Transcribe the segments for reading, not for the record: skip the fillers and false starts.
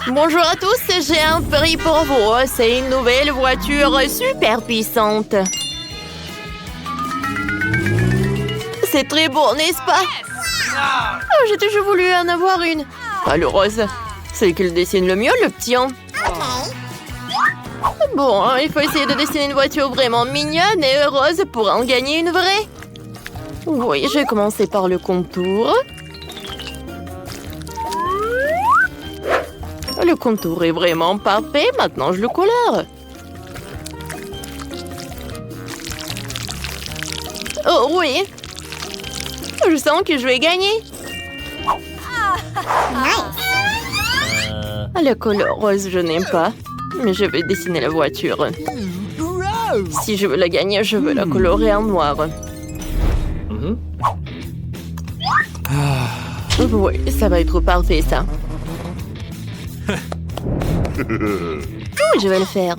Bonjour à tous, j'ai un prix pour vous. C'est une nouvelle voiture super puissante. C'est très beau, n'est-ce pas? Oh, j'ai toujours voulu en avoir une. Pas le rose. C'est qu'il dessine le mieux, le petit. Bon, il faut essayer de dessiner une voiture vraiment mignonne et heureuse pour en gagner une vraie. Oui, je vais commencer par le contour. Le contour est vraiment parfait. Maintenant, je le colore. Oh oui. Je sens que je vais gagner. La couleur rose, je n'aime pas. Mais je vais dessiner la voiture. Si je veux la gagner, je veux la colorer en noir. Oui, ça va être parfait, ça. Oui, je vais le faire.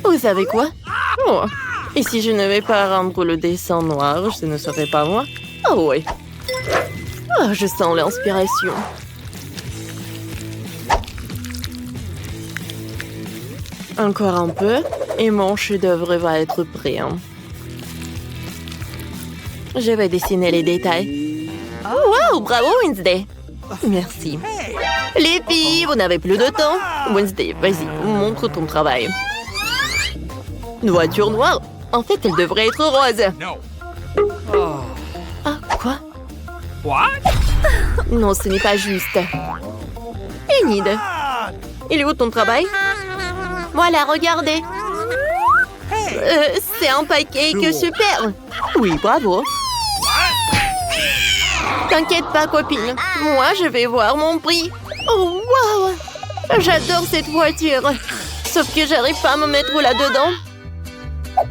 Vous savez quoi? Oh. Et si je ne vais pas rendre le dessin noir, ce ne serait pas moi? Oh oui. Oh, je sens l'inspiration. Encore un peu, et mon chef-d'œuvre va être prêt. Je vais dessiner les détails. Wow, bravo Wednesday! Merci. Les filles, vous n'avez plus de temps. Wednesday, vas-y, montre ton travail. Une voiture noire? En fait, elle devrait être rose. Ah, quoi? Non, ce n'est pas juste. Enid, il est où ton travail? Voilà, regardez. C'est un pancake super. Oui, bravo. T'inquiète pas, copine. Moi, je vais voir mon prix. Oh, wow! J'adore cette voiture. Sauf que j'arrive pas à me mettre là-dedans.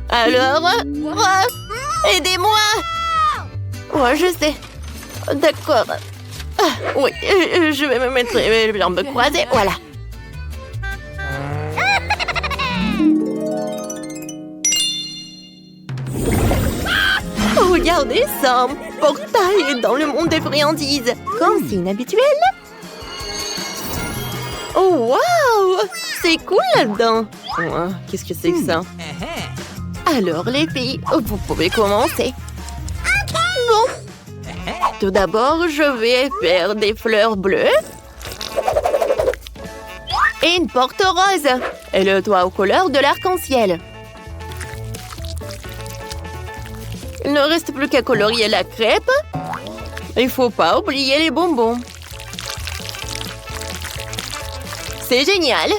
Alors, aidez-moi! Ouais, je sais. D'accord. Ah, oui, je vais me mettre les jambes croisées. Voilà. Regardez ça, un portail dans le monde des friandises. Comme c'est inhabituel. Oh, wow! C'est cool là-dedans. Oh, qu'est-ce que c'est que ça? Alors, les filles, vous pouvez commencer. Bon. Tout d'abord, je vais faire des fleurs bleues. Et une porte rose. Et le toit aux couleurs de l'arc-en-ciel. Il ne reste plus qu'à colorier la crêpe. Il ne faut pas oublier les bonbons. C'est génial.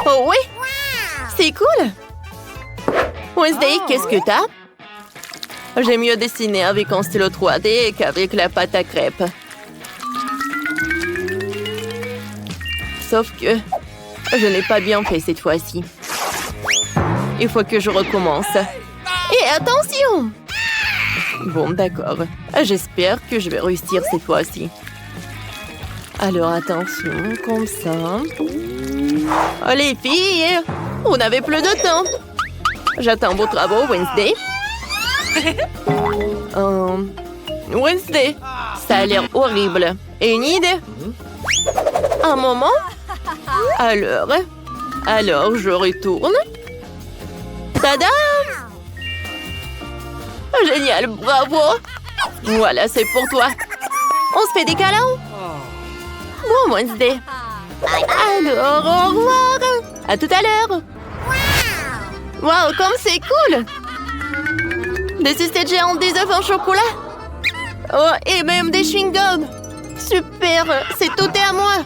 Oh oui, c'est cool. Wednesday, qu'est-ce que t'as? J'ai mieux dessiné avec un stylo 3D qu'avec la pâte à crêpes. Sauf que je n'ai pas bien fait cette fois-ci. Il faut que je recommence. Et attention! Bon, d'accord. J'espère que je vais réussir cette fois-ci. Alors, attention, comme ça. Oh, les filles, on n'avait plus de temps. J'attends vos travaux, Wednesday. Wednesday, ça a l'air horrible. Et une idée? Un moment? Alors, je retourne. Tada! Génial, bravo! Voilà, c'est pour toi. On se fait des câlins? Bon, Wednesday. Alors, au revoir. À tout à l'heure. Wow, comme c'est cool! Des sucettes géantes, des œufs en chocolat. Oh, et même des chewing-gums. Super, c'est tout est à moi.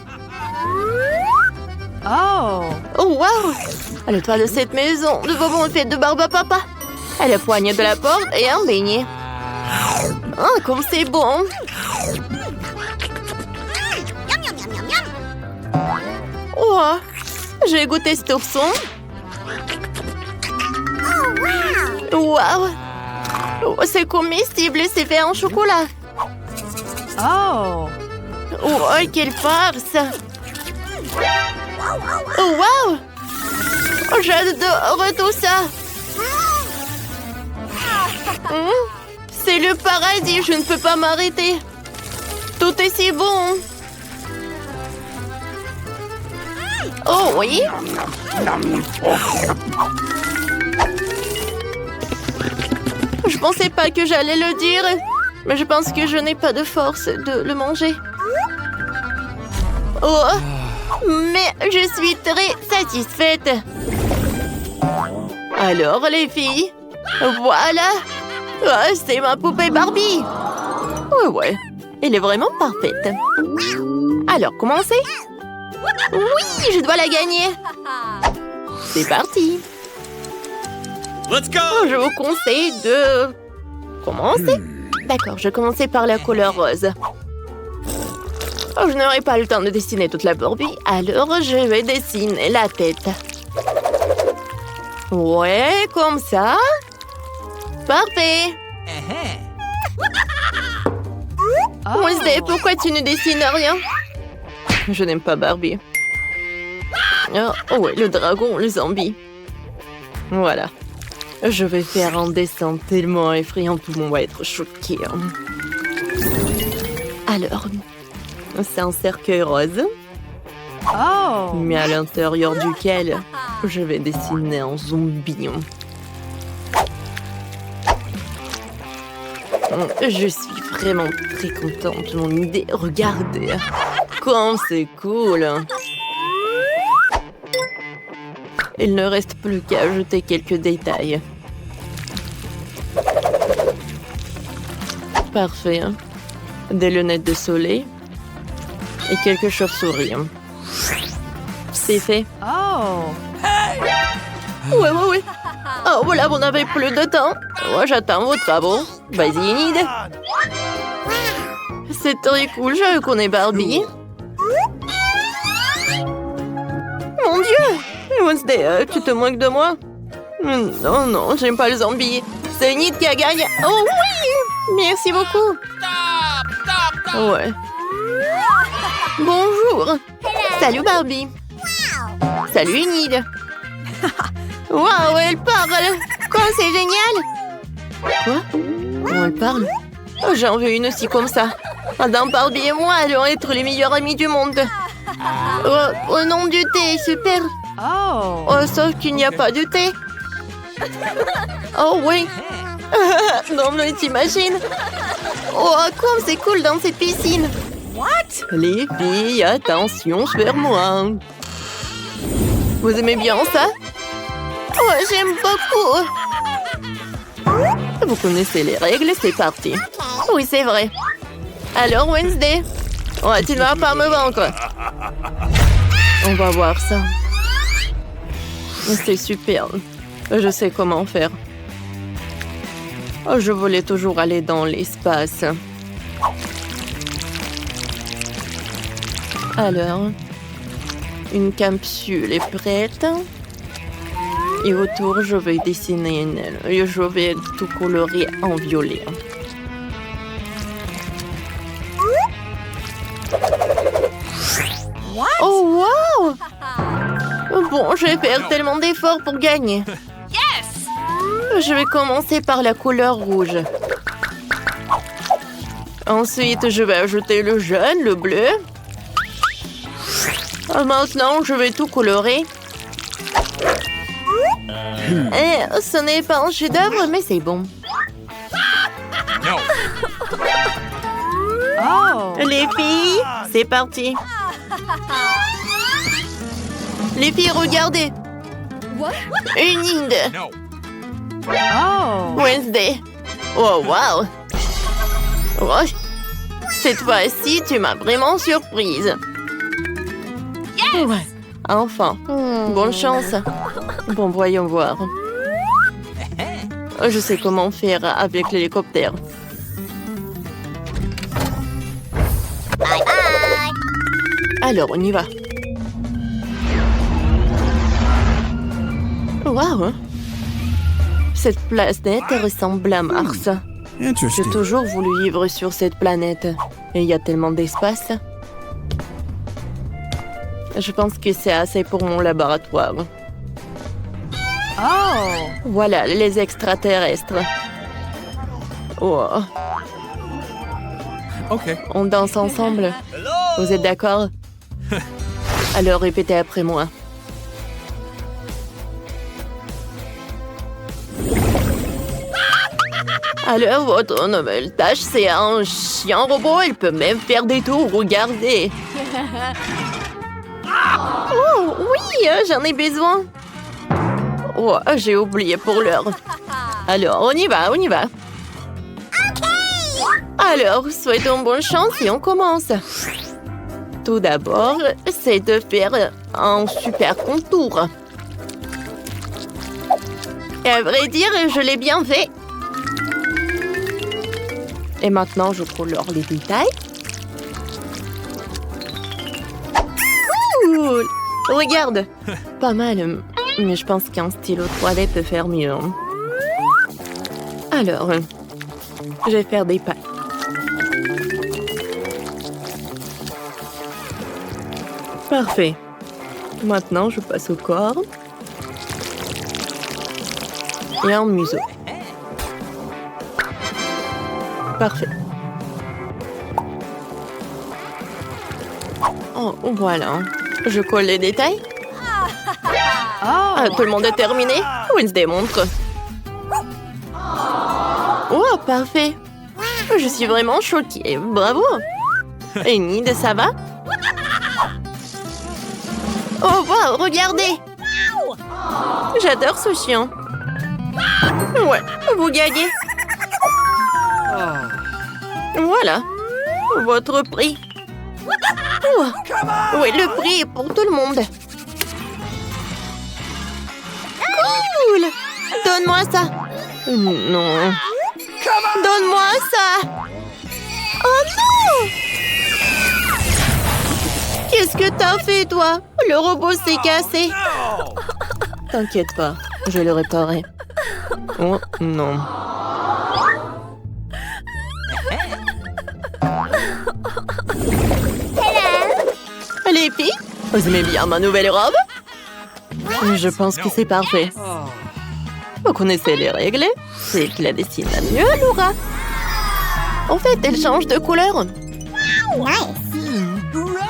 Oh, wow! Le toit de cette maison, de bonbons est fait de barbe à papa. À la poignée de la porte et un beignet. Oh, comme c'est bon! Oh, j'ai goûté cet ourson. Wow! Oh, c'est comestible et c'est fait en chocolat. Oh, quelle farce! Oh, wow! Oh, j'adore tout ça! C'est le paradis, je ne peux pas m'arrêter. Tout Tout est si bon. Oh oui. Je pensais pas que j'allais le dire, mais je pense que je n'ai pas de force de le manger. Oh, mais je suis très satisfaite. Alors les filles, voilà. Oh, c'est ma poupée Barbie. Ouais, elle est vraiment parfaite. Alors, commencez. Oui, je dois la gagner. C'est parti. Let's go! Je vous conseille de commencer. D'accord, je vais commencer par la couleur rose. Oh, je n'aurai pas le temps de dessiner toute la Barbie, alors je vais dessiner la tête. Ouais, comme ça. Parfait. Wednesday, pourquoi tu ne dessines rien? Je n'aime pas Barbie. Oh ouais, le dragon, le zombie. Voilà. Je vais faire un dessin tellement effrayant, tout le monde va être choqué. Alors, c'est un cercueil rose. Oh! Mais à l'intérieur duquel je vais dessiner un zombie. Je suis vraiment très contente de mon idée. Regardez, comme c'est cool. Il ne reste plus qu'à ajouter quelques détails. Parfait. Des lunettes de soleil et quelques chauves-souris. C'est fait. Oh! Ouais. Oh, voilà, vous n'avez plus de temps. Moi, j'attends vos travaux. Vas-y, Enid. C'est très cool, je connais Barbie. Mon Dieu! Wednesday, tu te moques de moi? Non, j'aime pas le zombie. C'est Enid qui a gagné. Oh oui! Merci beaucoup. Ouais. Bonjour. Salut Barbie. Salut Enid. Waouh, elle parle. Quoi, c'est génial. Quoi? Comment elle parle? Oh, j'en veux une aussi comme ça. Madame Barbie et moi allons être les meilleurs amis du monde. Oh, au nom du thé, super. Oh! Oh, sauf qu'il n'y a pas de thé. Oh oui. Non, mais t'imagines? Oh, comme c'est cool dans cette piscine. What? Les filles, attention sur moi. Vous aimez bien ça? Oh, j'aime beaucoup. Vous connaissez les règles, c'est parti. Oui, c'est vrai. Alors, Wednesday? Oh, tu ne vas pas me vaincre. On va voir ça. C'est super. Je sais comment faire. Oh, je voulais toujours aller dans l'espace. Alors, une capsule est prête. Et autour, je vais dessiner une aile. Et je vais tout colorer en violet. What? Oh, wow! Bon, je vais faire tellement d'efforts pour gagner. Yes! Je vais commencer par la couleur rouge. Ensuite, je vais ajouter le jaune, le bleu. Maintenant, je vais tout colorer. Ce n'est pas un chef-d'œuvre, mais c'est bon. Oh! Les filles, c'est parti. Les filles, regardez. Une Inde. Oh! Wednesday. Oh, wow. Oh, cette fois-ci, tu m'as vraiment surprise. Ouais, enfin. Bonne chance. Bon, voyons voir. Je sais comment faire avec l'hélicoptère. Bye bye. Alors, on y va. Waouh! Cette planète ressemble à Mars. J'ai Interesting. toujours voulu vivre sur cette planète. Et il y a tellement d'espace. Je pense que c'est assez pour mon laboratoire. Oh! Voilà, les extraterrestres. Oh. Okay. On danse ensemble. Vous êtes d'accord? Alors répétez après moi. Alors, votre nouvelle tâche, c'est un chien robot. Il peut même faire des tours. Regardez. Oh, oui, j'en ai besoin. Oh, j'ai oublié pour l'heure. Alors, on y va, on y va. Alors, souhaitons bonne chance et on commence. Tout d'abord, c'est de faire un super contour. Et à vrai dire, je l'ai bien fait. Et maintenant, je colore les détails. Cool! Regarde! Pas mal, mais je pense qu'un stylo 3D peut faire mieux. Alors, je vais faire des pattes. Parfait. Maintenant, je passe au corps. Et un museau. Parfait. Oh, voilà. Je colle les détails. Ah, tout le monde est terminé? Wednesday montre. Oh, parfait. Je suis vraiment choquée. Bravo. Enid, ça va? Oh, wow, regardez. J'adore ce chien. Ouais, vous gagnez. Voilà, votre prix. Oh. Oui, le prix est pour tout le monde. Cool! Donne-moi ça. Non. Donne-moi ça. Oh non! Qu'est-ce que t'as fait, toi? Le robot s'est cassé. T'inquiète pas, je le réparerai. Oh non. Les filles, vous aimez bien ma nouvelle robe? Je pense que c'est parfait. Vous connaissez les règles? C'est elle qui la dessine la mieux, Laura. En fait, elle change de couleur.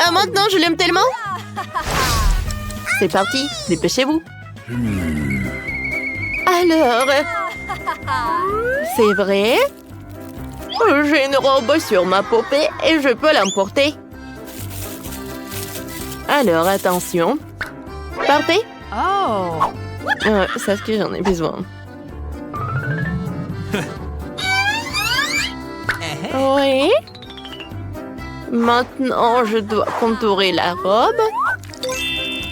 Ah, maintenant, je l'aime tellement. C'est parti, dépêchez-vous. Alors, c'est vrai? J'ai une robe sur ma poupée et je peux l'emporter. Alors, attention. Parfait. Oh. C'est ce que j'en ai besoin. Oui. Maintenant, je dois contourer la robe.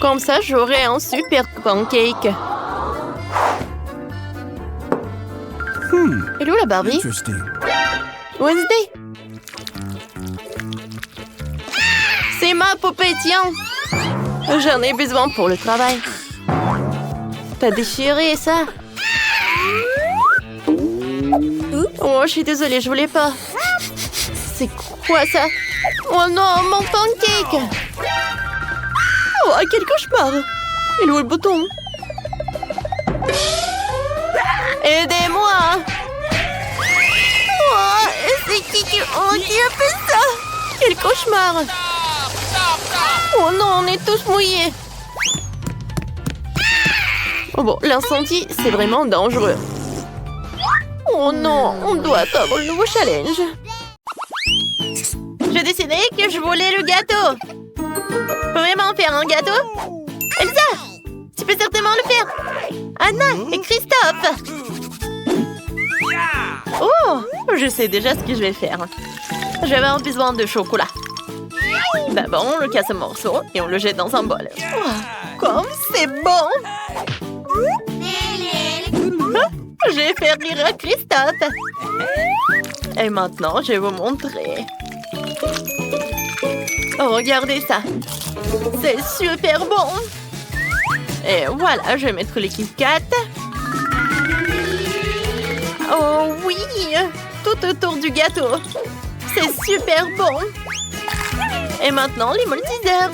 Comme ça, j'aurai un super pancake. Hello, la Barbie. Wednesday. C'est ma poupée, tiens. J'en ai besoin pour le travail. T'as déchiré ça. Oh, je suis désolée, je voulais pas. C'est quoi ça? Oh non, mon pancake. Oh, quel cauchemar. Il est où le bouton? Aidez-moi. Oh, c'est qui a fait ça? Quel cauchemar. Oh non, on est tous mouillés. Oh bon, l'incendie, c'est vraiment dangereux. Oh non, on doit attendre le nouveau challenge. J'ai décidé que je voulais le gâteau. Vraiment faire un gâteau? Elsa, tu peux certainement le faire. Anna et Christophe. Oh, je sais déjà ce que je vais faire. Je vais avoir besoin de chocolat. D'abord, on le casse en morceaux et on le jette dans un bol. Oh, comme c'est bon! Je vais faire rire à Christophe. Et maintenant, je vais vous montrer. Oh, regardez ça. C'est super bon. Et voilà, je vais mettre les Kit Kat. Oh oui, tout autour du gâteau. C'est super bon. Et maintenant, les multi-desserts.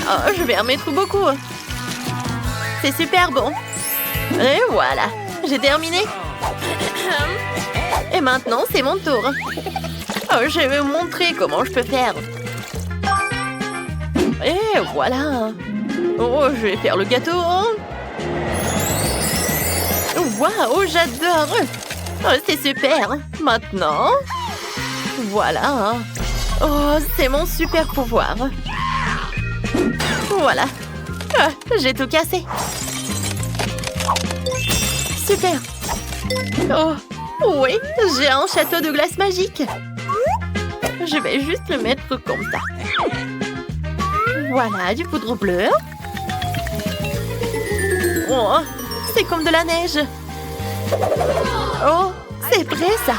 Oh, je vais en mettre beaucoup. C'est super bon. Et voilà, j'ai terminé. Et maintenant, c'est mon tour. Oh, je vais vous montrer comment je peux faire. Et voilà. Oh, je vais faire le gâteau. Waouh, j'adore. Oh, c'est super. Maintenant, voilà. Oh, c'est mon super pouvoir. Voilà. Ah, j'ai tout cassé. Super. Oh, oui, j'ai un château de glace magique. Je vais juste le mettre comme ça. Voilà, du poudre bleue. Oh, c'est comme de la neige. Oh, c'est vrai ça.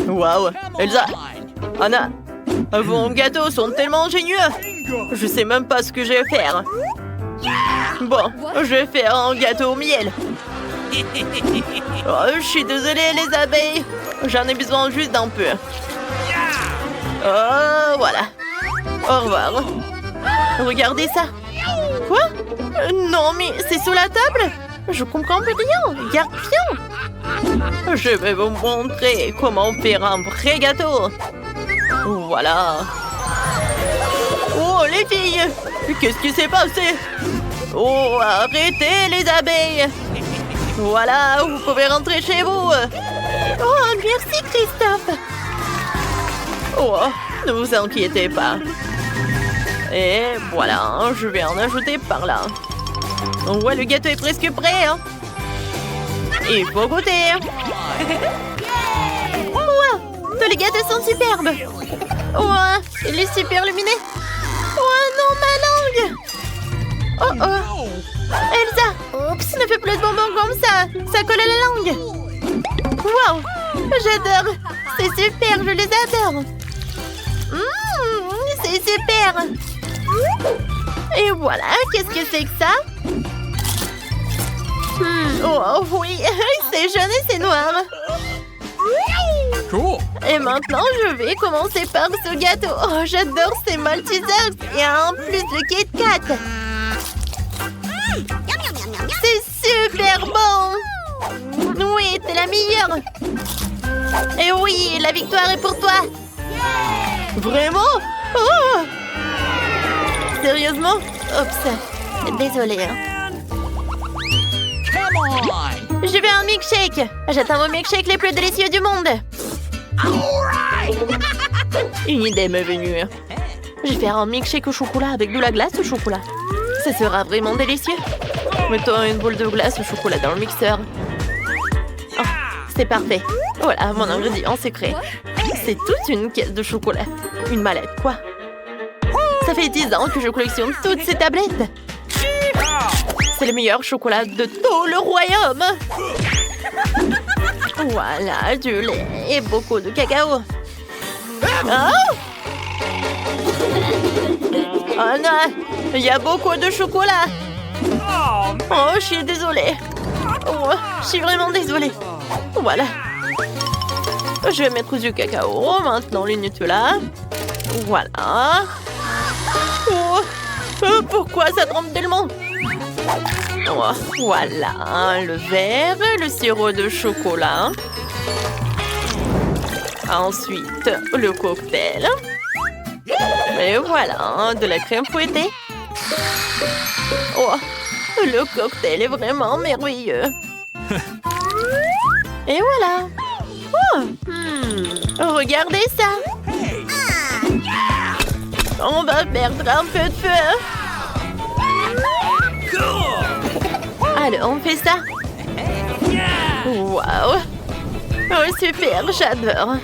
Waouh, Elsa, Anna, vos gâteaux sont tellement ingénieux. Je sais même pas ce que je vais faire. Bon, je vais faire un gâteau au miel. Oh, je suis désolée les abeilles. J'en ai besoin juste d'un peu. Oh, voilà. Au revoir. Regardez ça. Quoi? Non, mais c'est sous la table? Je comprends plus rien. Regarde bien. Je vais vous montrer comment faire un vrai gâteau. Voilà. Oh, les filles! Qu'est-ce qui s'est passé? Oh, arrêtez les abeilles! Voilà, vous pouvez rentrer chez vous. Oh, merci Christophe. Oh, ne vous inquiétez pas. Et voilà, je vais en ajouter par là. Ouais, le gâteau est presque prêt. Hein. Il faut goûter. Wow, tous les gâteaux sont superbes. Ouais, il est super lumineux. Oh non, ma langue. Oh oh. Elsa, oups, ne fais plus de bonbons comme ça. Ça colle à la langue. Wow, j'adore. C'est super, je les adore. C'est super. Et voilà, qu'est-ce que c'est que ça? Oh oui, c'est jaune et c'est noir. Cool. Et maintenant, je vais commencer par ce gâteau. Oh, j'adore ces Maltesers. Et en plus, le Kit Kat. C'est super bon. Oui, t'es la meilleure. Et oui, la victoire est pour toi. Vraiment? Oh! Sérieusement? Oups. Désolée. Hein. Je veux un milkshake. J'attends mon milkshake les plus délicieux du monde. Une idée m'est venue. Je vais faire un milkshake au chocolat avec de la glace au chocolat. Ça sera vraiment délicieux. Mettons une boule de glace au chocolat dans le mixeur. Oh, c'est parfait. Voilà mon ingrédient secret. C'est toute une caisse de chocolat. Une mallette, quoi. Ça fait 10 ans que je collectionne toutes ces tablettes. C'est le meilleur chocolat de tout le royaume. Voilà, du lait et beaucoup de cacao. Oh! Oh non, il y a beaucoup de chocolat. Oh, je suis désolée. Oh, je suis vraiment désolée. Voilà. Je vais mettre du cacao, maintenant le Nutella. Voilà. Oh, pourquoi ça trempe tellement? Oh, voilà, le verre, le sirop de chocolat. Ensuite, le cocktail. Et voilà, de la crème fouettée. Oh, le cocktail est vraiment merveilleux. Et voilà. Oh, regardez ça. On va perdre un peu de feu. Alors, on fait ça. Waouh. Oh, super, j'adore.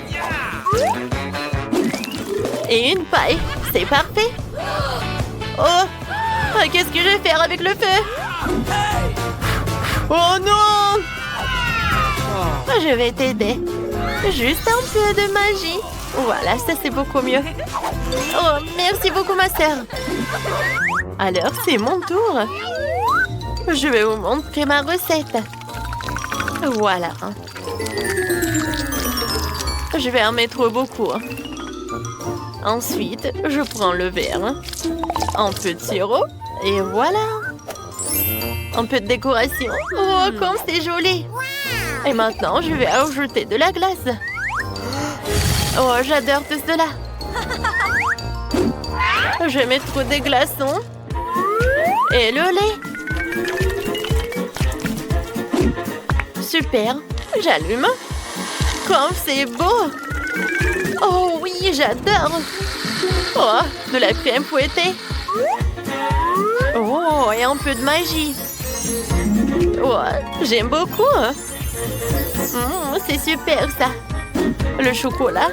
Et une paille, c'est parfait. Oh, qu'est-ce que je vais faire avec le feu? Oh non! Je vais t'aider. Juste un peu de magie. Voilà, ça c'est beaucoup mieux. Oh, merci beaucoup ma sœur. Alors, c'est mon tour. Je vais vous montrer ma recette. Voilà. Je vais en mettre beaucoup. Ensuite, je prends le verre. Un peu de sirop. Et voilà. Un peu de décoration. Oh, comme c'est joli. Et maintenant, je vais ajouter de la glace. Oh, j'adore tout cela. Je vais mettre des glaçons. Et le lait. Super. J'allume. Comme c'est beau. Oh oui, j'adore. Oh, de la crème fouettée. Oh, et un peu de magie. Oh, j'aime beaucoup. C'est super ça. Le chocolat.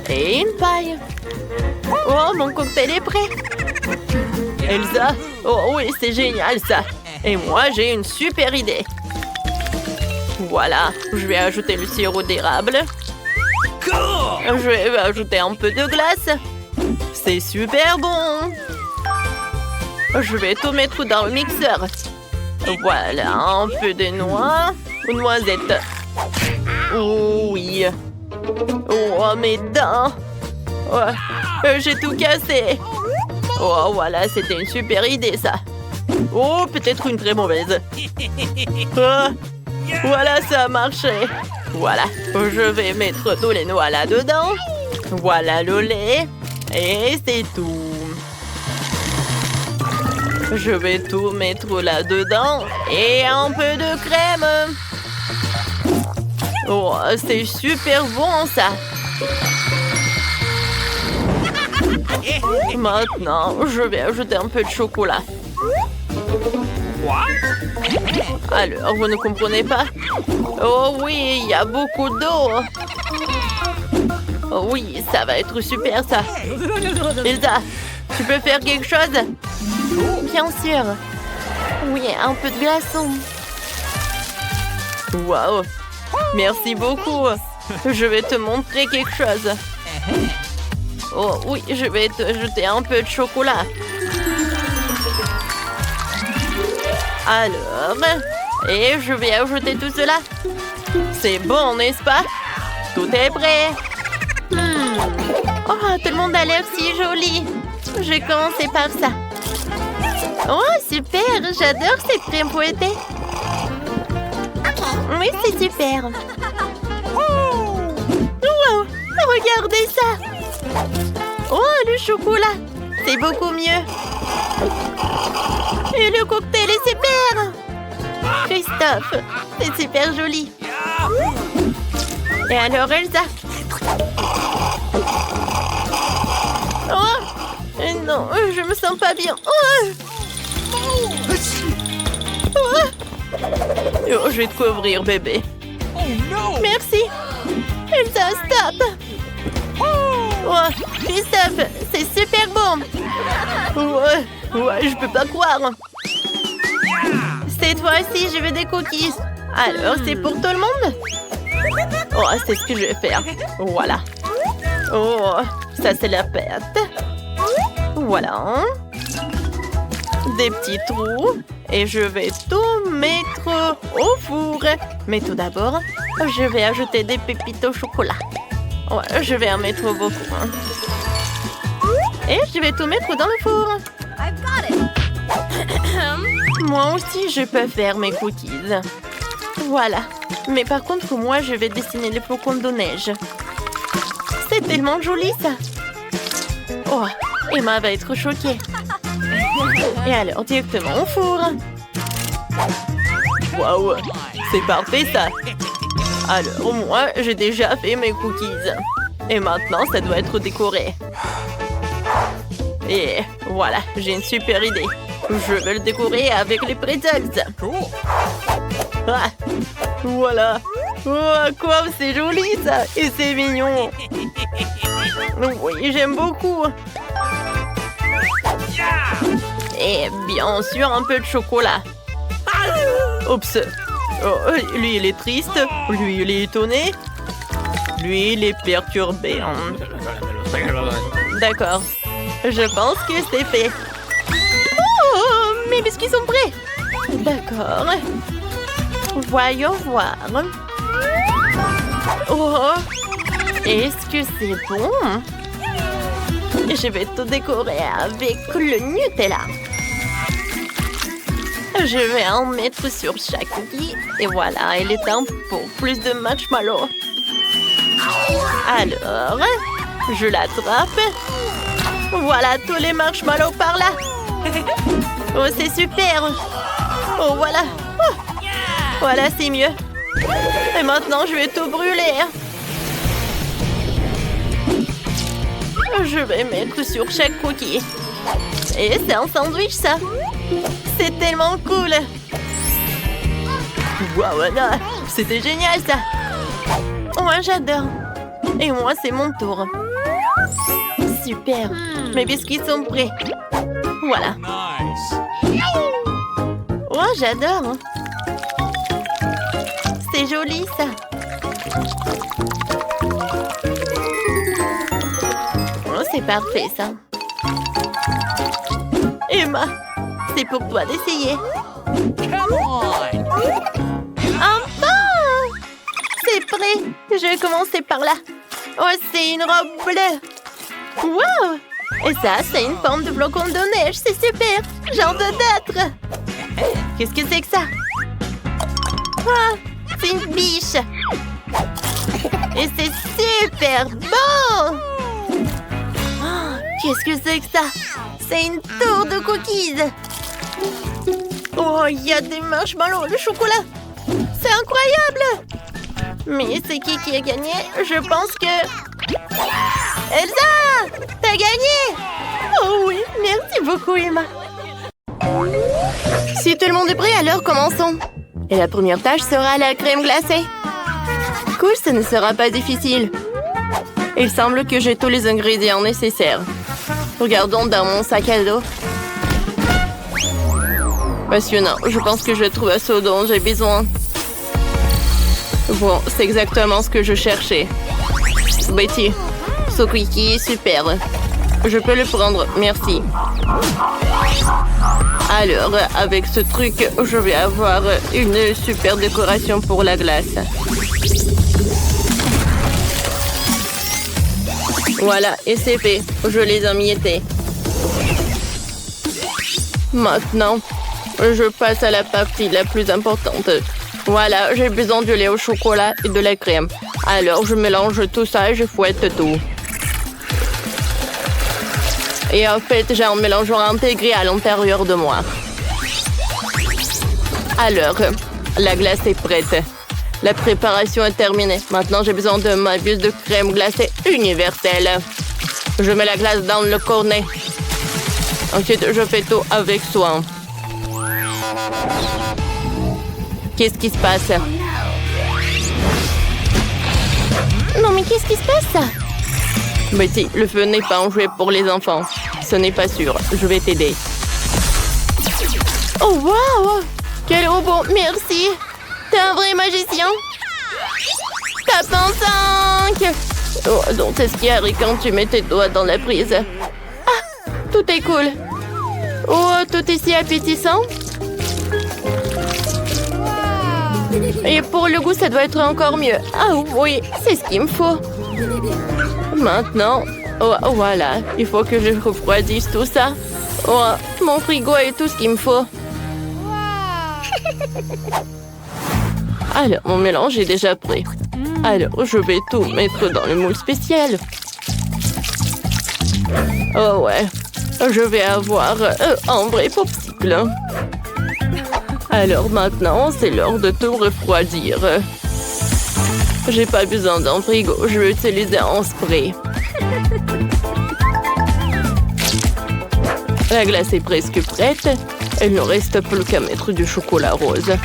Et une paille. Oh, mon cocktail est prêt. Elsa. Oh oui, c'est génial ça. Et moi, j'ai une super idée. Voilà, je vais ajouter le sirop d'érable. Je vais ajouter un peu de glace. C'est super bon. Je vais tout mettre dans le mixeur. Voilà, un peu de noix. Noisettes. Oh oui. Oh, mes dents. Oh, j'ai tout cassé. Oh, voilà, c'était une super idée, ça. Oh, peut-être une très mauvaise. Oh, voilà, ça a marché. Voilà, je vais mettre tous les noix là-dedans. Voilà le lait. Et c'est tout. Je vais tout mettre là-dedans. Et un peu de crème. Oh, c'est super bon, ça. Maintenant, je vais ajouter un peu de chocolat. Alors, vous ne comprenez pas? Oh oui, il y a beaucoup d'eau. Oh oui, ça va être super, ça. Elsa, tu peux faire quelque chose? Bien sûr. Oui, un peu de glaçon. Waouh. Merci beaucoup. Je vais te montrer quelque chose. Oh oui, je vais te jeter un peu de chocolat. Alors, et je vais ajouter tout cela. C'est bon, n'est-ce pas? Tout est prêt. Oh, tout le monde a l'air si joli. Je vais commencer par ça. Oh, super, j'adore cette crème fouettée. Oui, c'est super. Wow, regardez ça. Oh, le chocolat. C'est beaucoup mieux. Et le cocktail est super. Christophe, c'est super joli. Et alors, Elsa? Oh, non, je me sens pas bien. Oh, oh, je vais te couvrir, bébé. Merci. Elsa, stop. Oh, Christophe, c'est super bon. Ouais, je peux pas croire. Cette fois-ci, je veux des cookies. Alors, c'est pour tout le monde? Oh, c'est ce que je vais faire. Voilà. Oh, ça c'est la pâte. Voilà. Des petits trous. Et je vais tout mettre au four. Mais tout d'abord, je vais ajouter des pépites au chocolat. Ouais, je vais en mettre beaucoup. Et je vais tout mettre dans le four. Moi aussi, je peux faire mes cookies. Voilà. Mais par contre, moi, je vais dessiner les flocons de neige. C'est tellement joli, ça. Oh, Emma va être choquée. Et alors, directement au four. Waouh, c'est parfait, ça. Alors, moi, j'ai déjà fait mes cookies. Et maintenant, ça doit être décoré. Et voilà, j'ai une super idée. Je vais le décorer avec les pretzels. Ah, voilà. Oh, quoi, c'est joli, ça. Et c'est mignon. Oui, j'aime beaucoup. Et bien sûr, un peu de chocolat. Oups. Oh, lui, il est triste. Lui, il est étonné. Lui, il est perturbé. D'accord. Je pense que c'est fait. Oh, mes biscuits sont prêts. D'accord. Voyons voir. Oh, est-ce que c'est bon? Je vais tout décorer avec le Nutella. Je vais en mettre sur chaque cookie. Et voilà, il est temps pour plus de marshmallow. Alors, je l'attrape. Voilà tous les marshmallows par là. Oh, c'est super. Oh, voilà. Oh. Voilà, c'est mieux. Et maintenant, je vais tout brûler. Je vais mettre sur chaque cookie. Et c'est un sandwich, ça. C'est tellement cool. Waouh, voilà. C'était génial, ça. Moi, j'adore. Et moi, c'est mon tour. Super. Mes biscuits sont prêts. Voilà. Nice. Oh, j'adore. C'est joli, ça. Oh, c'est parfait, ça. Emma, c'est pour toi d'essayer. Come on. Enfin! C'est prêt. Je vais commencer par là. Oh, c'est une robe bleue. Wow! Et ça, c'est une forme de flocon de neige. C'est super. Genre de d'autres. Qu'est-ce que c'est que ça? Ah, c'est une biche. Et c'est super beau. Oh, qu'est-ce que c'est que ça? C'est une tour de cookies. Oh, il y a des marshmallows, le chocolat. C'est incroyable. Mais c'est qui a gagné? Je pense que... Elsa! T'as gagné! Oh oui, merci beaucoup, Emma. Si tout le monde est prêt, alors commençons. Et la première tâche sera la crème glacée. Cool, ce ne sera pas difficile. Il semble que j'ai tous les ingrédients nécessaires. Regardons dans mon sac à dos. Passionnant, je pense que je trouve ce dont j'ai besoin. Bon, c'est exactement ce que je cherchais. Betty, ce cookie est super. Je peux le prendre, merci. Alors, avec ce truc, je vais avoir une super décoration pour la glace. Voilà, et c'est fait. Je les ai emmiettés. Maintenant, je passe à la partie la plus importante. Voilà, j'ai besoin du lait au chocolat et de la crème. Alors, je mélange tout ça et je fouette tout. Et en fait, j'ai un mélangeant intégré à l'intérieur de moi. Alors, la glace est prête. La préparation est terminée. Maintenant, j'ai besoin de ma buse de crème glacée universelle. Je mets la glace dans le cornet. Ensuite, je fais tout avec soin. Qu'est-ce qui se passe? Non, mais qu'est-ce qui se passe? Betty, le feu n'est pas un jouet pour les enfants. Ce n'est pas sûr. Je vais t'aider. Oh, waouh! Quel robot! Merci! T'es un vrai magicien! Tape en 5! Oh, donc c'est ce qui arrive quand tu mets tes doigts dans la prise. Ah! Tout est cool! Oh, tout est si appétissant! Et pour le goût, ça doit être encore mieux. Ah oui, c'est ce qu'il me faut. Maintenant, oh, voilà, il faut que je refroidisse tout ça. Oh, mon frigo est tout ce qu'il me faut. Alors, mon mélange est déjà prêt. Alors, je vais tout mettre dans le moule spécial. Oh ouais, je vais avoir un vrai popsicle. Alors maintenant, c'est l'heure de tout refroidir. J'ai pas besoin d'un frigo, je vais utiliser un spray. La glace est presque prête. Il ne reste plus qu'à mettre du chocolat rose.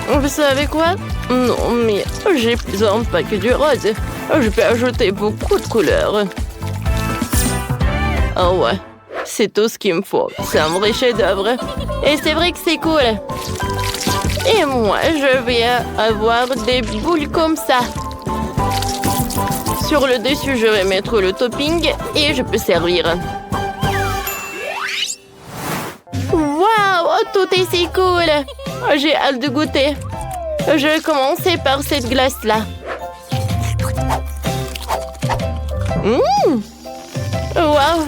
Vous savez quoi? Non, mais j'ai besoin pas que du rose. Je peux ajouter beaucoup de couleurs. Oh ouais, c'est tout ce qu'il me faut. C'est un vrai chef-d'œuvre. Et c'est vrai que c'est cool. Et moi, je vais avoir des boules comme ça. Sur le dessus, je vais mettre le topping et je peux servir. Waouh, tout est si cool. J'ai hâte de goûter. Je vais commencer par cette glace-là. Waouh,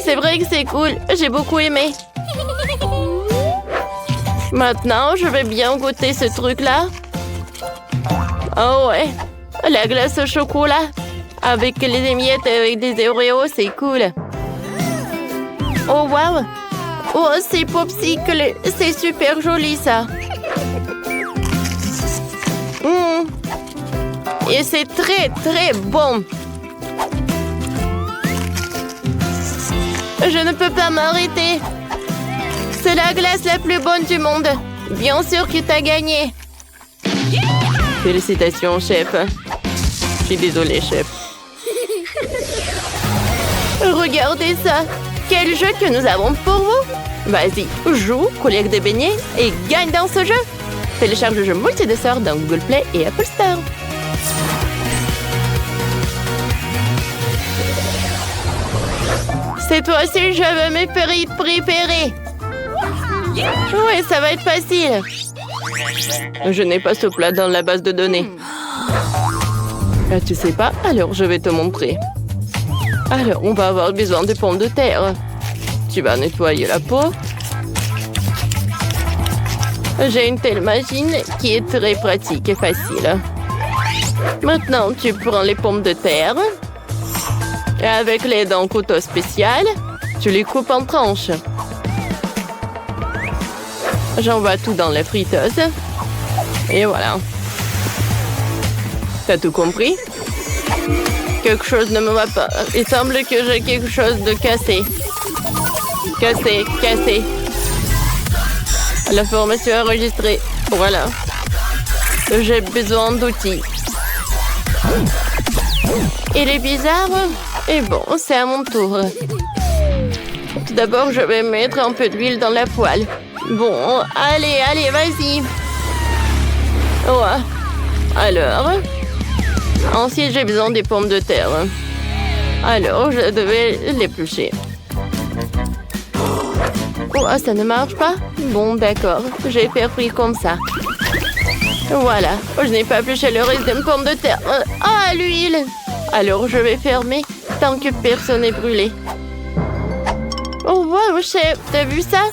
c'est vrai que c'est cool. J'ai beaucoup aimé. Maintenant, je vais bien goûter ce truc-là. Oh ouais, la glace au chocolat. Avec les émiettes avec des Oreos, c'est cool. Oh wow. Oh, c'est popsicle. C'est super joli ça. Et c'est très très bon. Je ne peux pas m'arrêter. C'est la glace la plus bonne du monde. Bien sûr que tu as gagné. Félicitations, chef. Je suis désolée, chef. Regardez ça. Quel jeu que nous avons pour vous. Vas-y, joue, collecte des beignets et gagne dans ce jeu. Télécharge le jeu multi-dessert dans Google Play et Apple Store. Cette fois-ci, je veux mes frites préférées. Oui, ça va être facile. Je n'ai pas ce plat dans la base de données. Ah, tu sais pas? Alors, je vais te montrer. Alors, on va avoir besoin de pommes de terre. Tu vas nettoyer la peau. J'ai une telle machine qui est très pratique et facile. Maintenant, tu prends les pommes de terre. Et avec l'aide d'un couteau spécial, tu les coupes en tranches. J'envoie tout dans la friteuse. Et voilà. T'as tout compris? Quelque chose ne me va pas. Il semble que j'ai quelque chose de cassé. Cassé. La formation enregistrée. Voilà. J'ai besoin d'outils. Il est bizarre. Et bon, c'est à mon tour. Tout d'abord, je vais mettre un peu d'huile dans la poêle. Bon, allez, vas-y. Ouais. Alors, ensuite, j'ai besoin des pommes de terre. Alors, je devais l'éplucher. Oh, ça ne marche pas? Bon, d'accord. Je vais faire frire comme ça. Voilà. Je n'ai pas épluché le reste des pommes de terre. Ah, l'huile! Alors, je vais fermer tant que personne n'est brûlé. Oh, wow, chef, t'as vu ça?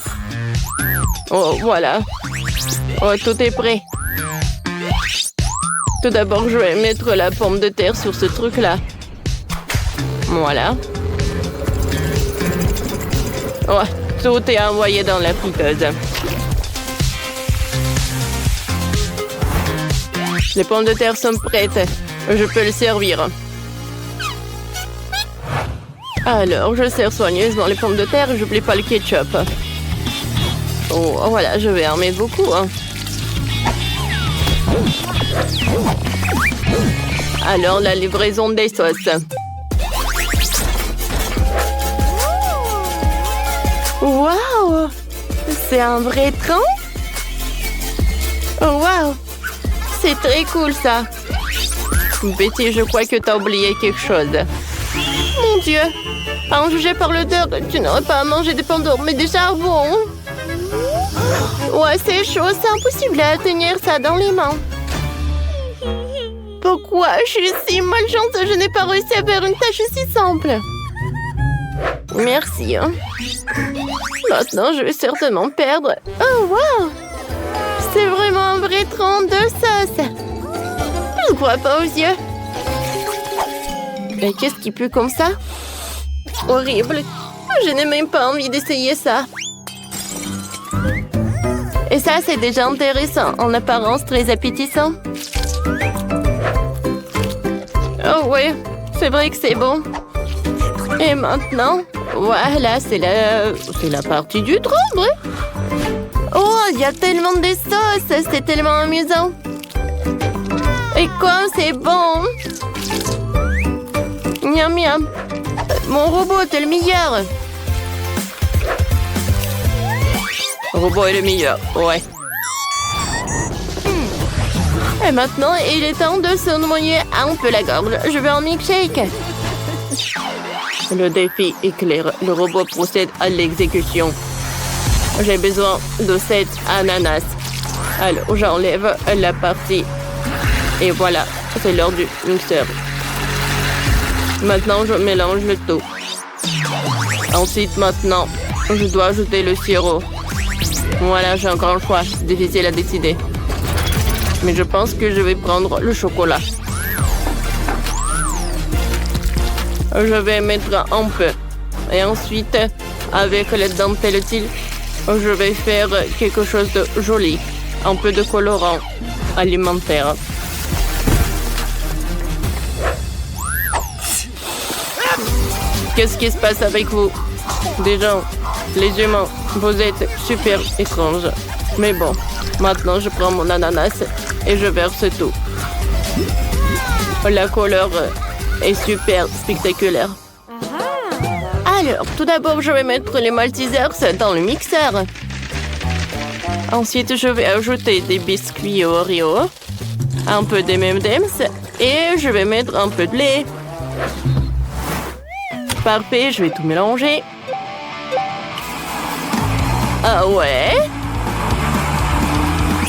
Oh, voilà. Oh, tout est prêt. Tout d'abord, je vais mettre la pomme de terre sur ce truc-là. Voilà. Oh, tout est envoyé dans la friteuse. Les pommes de terre sont prêtes. Je peux le servir. Alors, je sers soigneusement les pommes de terre et j'oublie pas le ketchup. Oh, voilà, je vais en mettre beaucoup. Alors, la livraison des sauces. Waouh! C'est un vrai train? Oh, waouh! C'est très cool, ça. Betty, je crois que t'as oublié quelque chose. Mon Dieu! À en juger par l'odeur, tu n'aurais pas à manger des pommes d'or, mais du charbon. Ouais, c'est chaud, c'est impossible à tenir ça dans les mains. Pourquoi je suis si malchance? Je n'ai pas réussi à faire une tâche si simple. Merci. Maintenant, je vais certainement perdre. Oh, wow! C'est vraiment un vrai train de sauce. Je ne crois pas aux yeux. Mais qu'est-ce qui pue comme ça? Horrible. Je n'ai même pas envie d'essayer ça. Et ça, c'est déjà intéressant. En apparence, très appétissant. Oh oui, c'est vrai que c'est bon. Et maintenant, voilà, c'est la partie du train, vrai? Oh, il y a tellement de sauces, c'est tellement amusant. Et comme c'est bon. Miam miam. Mon robot est le meilleur. Le robot est le meilleur, ouais. Et maintenant, il est temps de se noyer un peu la gorge. Je veux un milkshake. Le défi est clair. Le robot procède à l'exécution. J'ai besoin de 7 ananas. Alors, j'enlève la partie. Et voilà, c'est l'heure du mixeur. Maintenant, je mélange le tout. Ensuite, maintenant, je dois ajouter le sirop. Voilà, j'ai encore un choix. C'est difficile à décider. Mais je pense que je vais prendre le chocolat. Je vais mettre un peu. Et ensuite, avec les dentelles utiles, je vais faire quelque chose de joli. Un peu de colorant alimentaire. Qu'est-ce qui se passe avec vous? Des gens, les humains, vous êtes super étranges. Mais bon, maintenant je prends mon ananas et je verse tout. La couleur est super spectaculaire. Alors, tout d'abord, je vais mettre les Maltesers dans le mixeur. Ensuite, je vais ajouter des biscuits Oreo, un peu de M&M's et je vais mettre un peu de lait. Parfait, je vais tout mélanger. Ah ouais?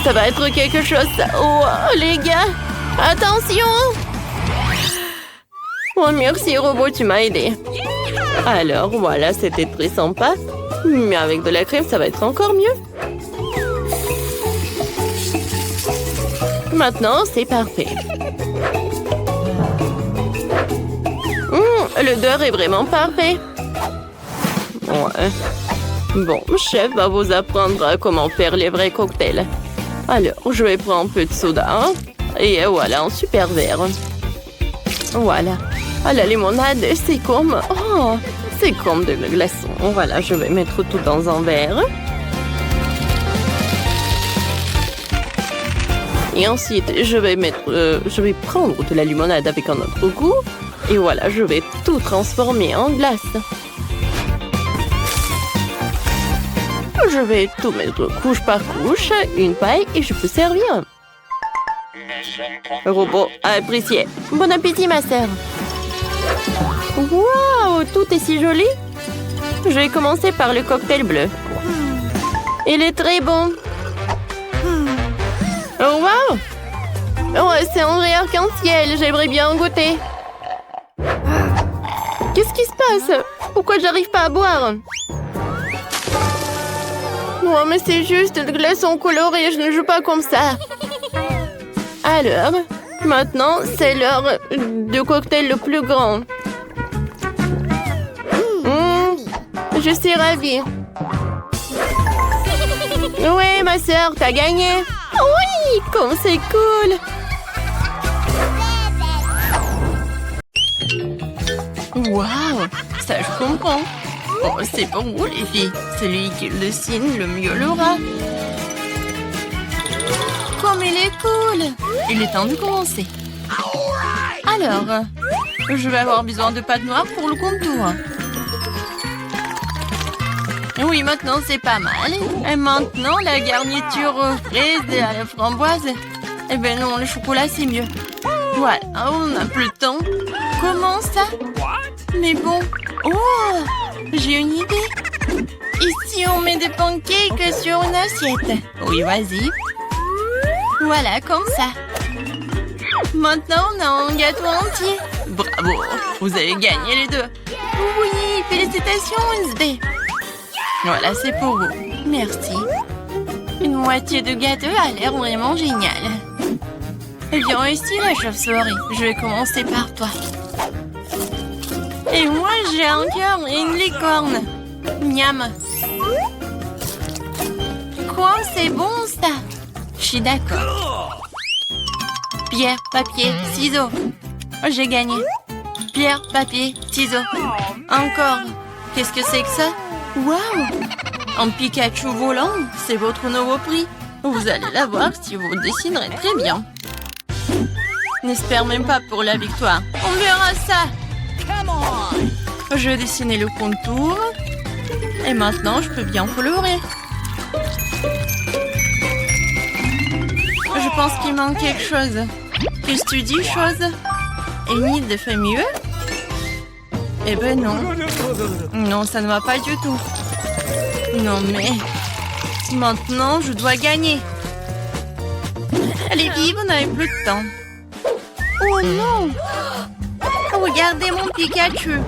Ça va être quelque chose. Oh, les gars, attention! Oh, merci, robot, tu m'as aidé. Alors, voilà, c'était très sympa. Mais avec de la crème, ça va être encore mieux. Maintenant, c'est parfait. L'odeur est vraiment parfait. Ouais. Bon, chef va vous apprendre comment faire les vrais cocktails. Alors, je vais prendre un peu de soda. Et voilà, un super verre. Voilà. Ah, la limonade, c'est comme... Oh, c'est comme de la glaçon. Voilà, je vais mettre tout dans un verre. Et ensuite, je vais prendre de la limonade avec un autre goût. Et voilà, je vais tout transformer en glace. Je vais tout mettre couche par couche, une paille, et je peux servir. Robot apprécié. Bon appétit, ma sœur. Waouh, tout est si joli. Je vais commencer par le cocktail bleu. Il est très bon. Oh, waouh. Oh, c'est un vrai arc-en-ciel. J'aimerais bien en goûter. Qu'est-ce qui se passe? Pourquoi j'arrive pas à boire? Oh, mais c'est juste de glaçons colorés. Je ne joue pas comme ça. Alors, maintenant, c'est l'heure du cocktail le plus grand. Je suis ravie. Ouais, ma sœur, t'as gagné. Oui, comme c'est cool. Waouh, ça je comprends. Oh, c'est pour vous les filles. Celui qui le dessine le mieux l'aura. Comme il est cool. Il est temps de commencer. Alors, je vais avoir besoin de pâte noire pour le contour. Oui, maintenant c'est pas mal. Et maintenant, la garniture aux fraises et à la framboise. Eh ben non, le chocolat c'est mieux. Voilà, on n'a plus le temps. Comment ça? Mais bon. Oh, j'ai une idée. Ici, on met des pancakes sur une assiette. Oui, vas-y. Voilà, comme ça. Maintenant, on a un gâteau entier. Bravo, vous avez gagné les deux. Oui, félicitations, Wednesday. Voilà, c'est pour vous. Merci. Une moitié de gâteau a l'air vraiment génial. Viens ici, la chauve-souris. Je vais commencer par toi. Et moi, j'ai un cœur et une licorne. Miam. Quoi, c'est bon, ça? Je suis d'accord. Pierre, papier, ciseaux. J'ai gagné. Pierre, papier, ciseaux. Encore. Qu'est-ce que c'est que ça? Waouh! Un Pikachu volant, c'est votre nouveau prix. Vous allez l'avoir si vous dessinerez très bien. N'espère même pas pour la victoire. On verra ça. Je vais dessiner le contour. Et maintenant, je peux bien colorer. Je pense qu'il manque quelque chose. Qu'est-ce que tu dis, chose? Enid fait mieux? Eh ben non. Non, ça ne va pas du tout. Non, mais... Maintenant, je dois gagner. Allez, vive, on n'avait plus de temps. Oh non! Regardez mon Pikachu.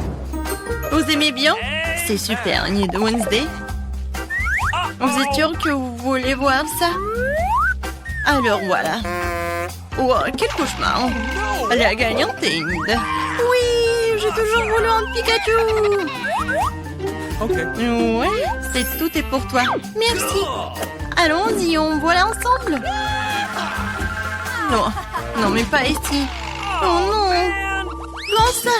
Vous aimez bien? C'est super, Enid Wednesday. Vous êtes sûr que vous voulez voir ça? Alors voilà. Oh, quel cauchemar. La gagnante est Enid. Oui, j'ai toujours voulu un Pikachu. Okay. Ouais, tout est pour toi. Merci. Allons-y, on voit ensemble. Non, non, mais pas ici. Oh non. Comment ça?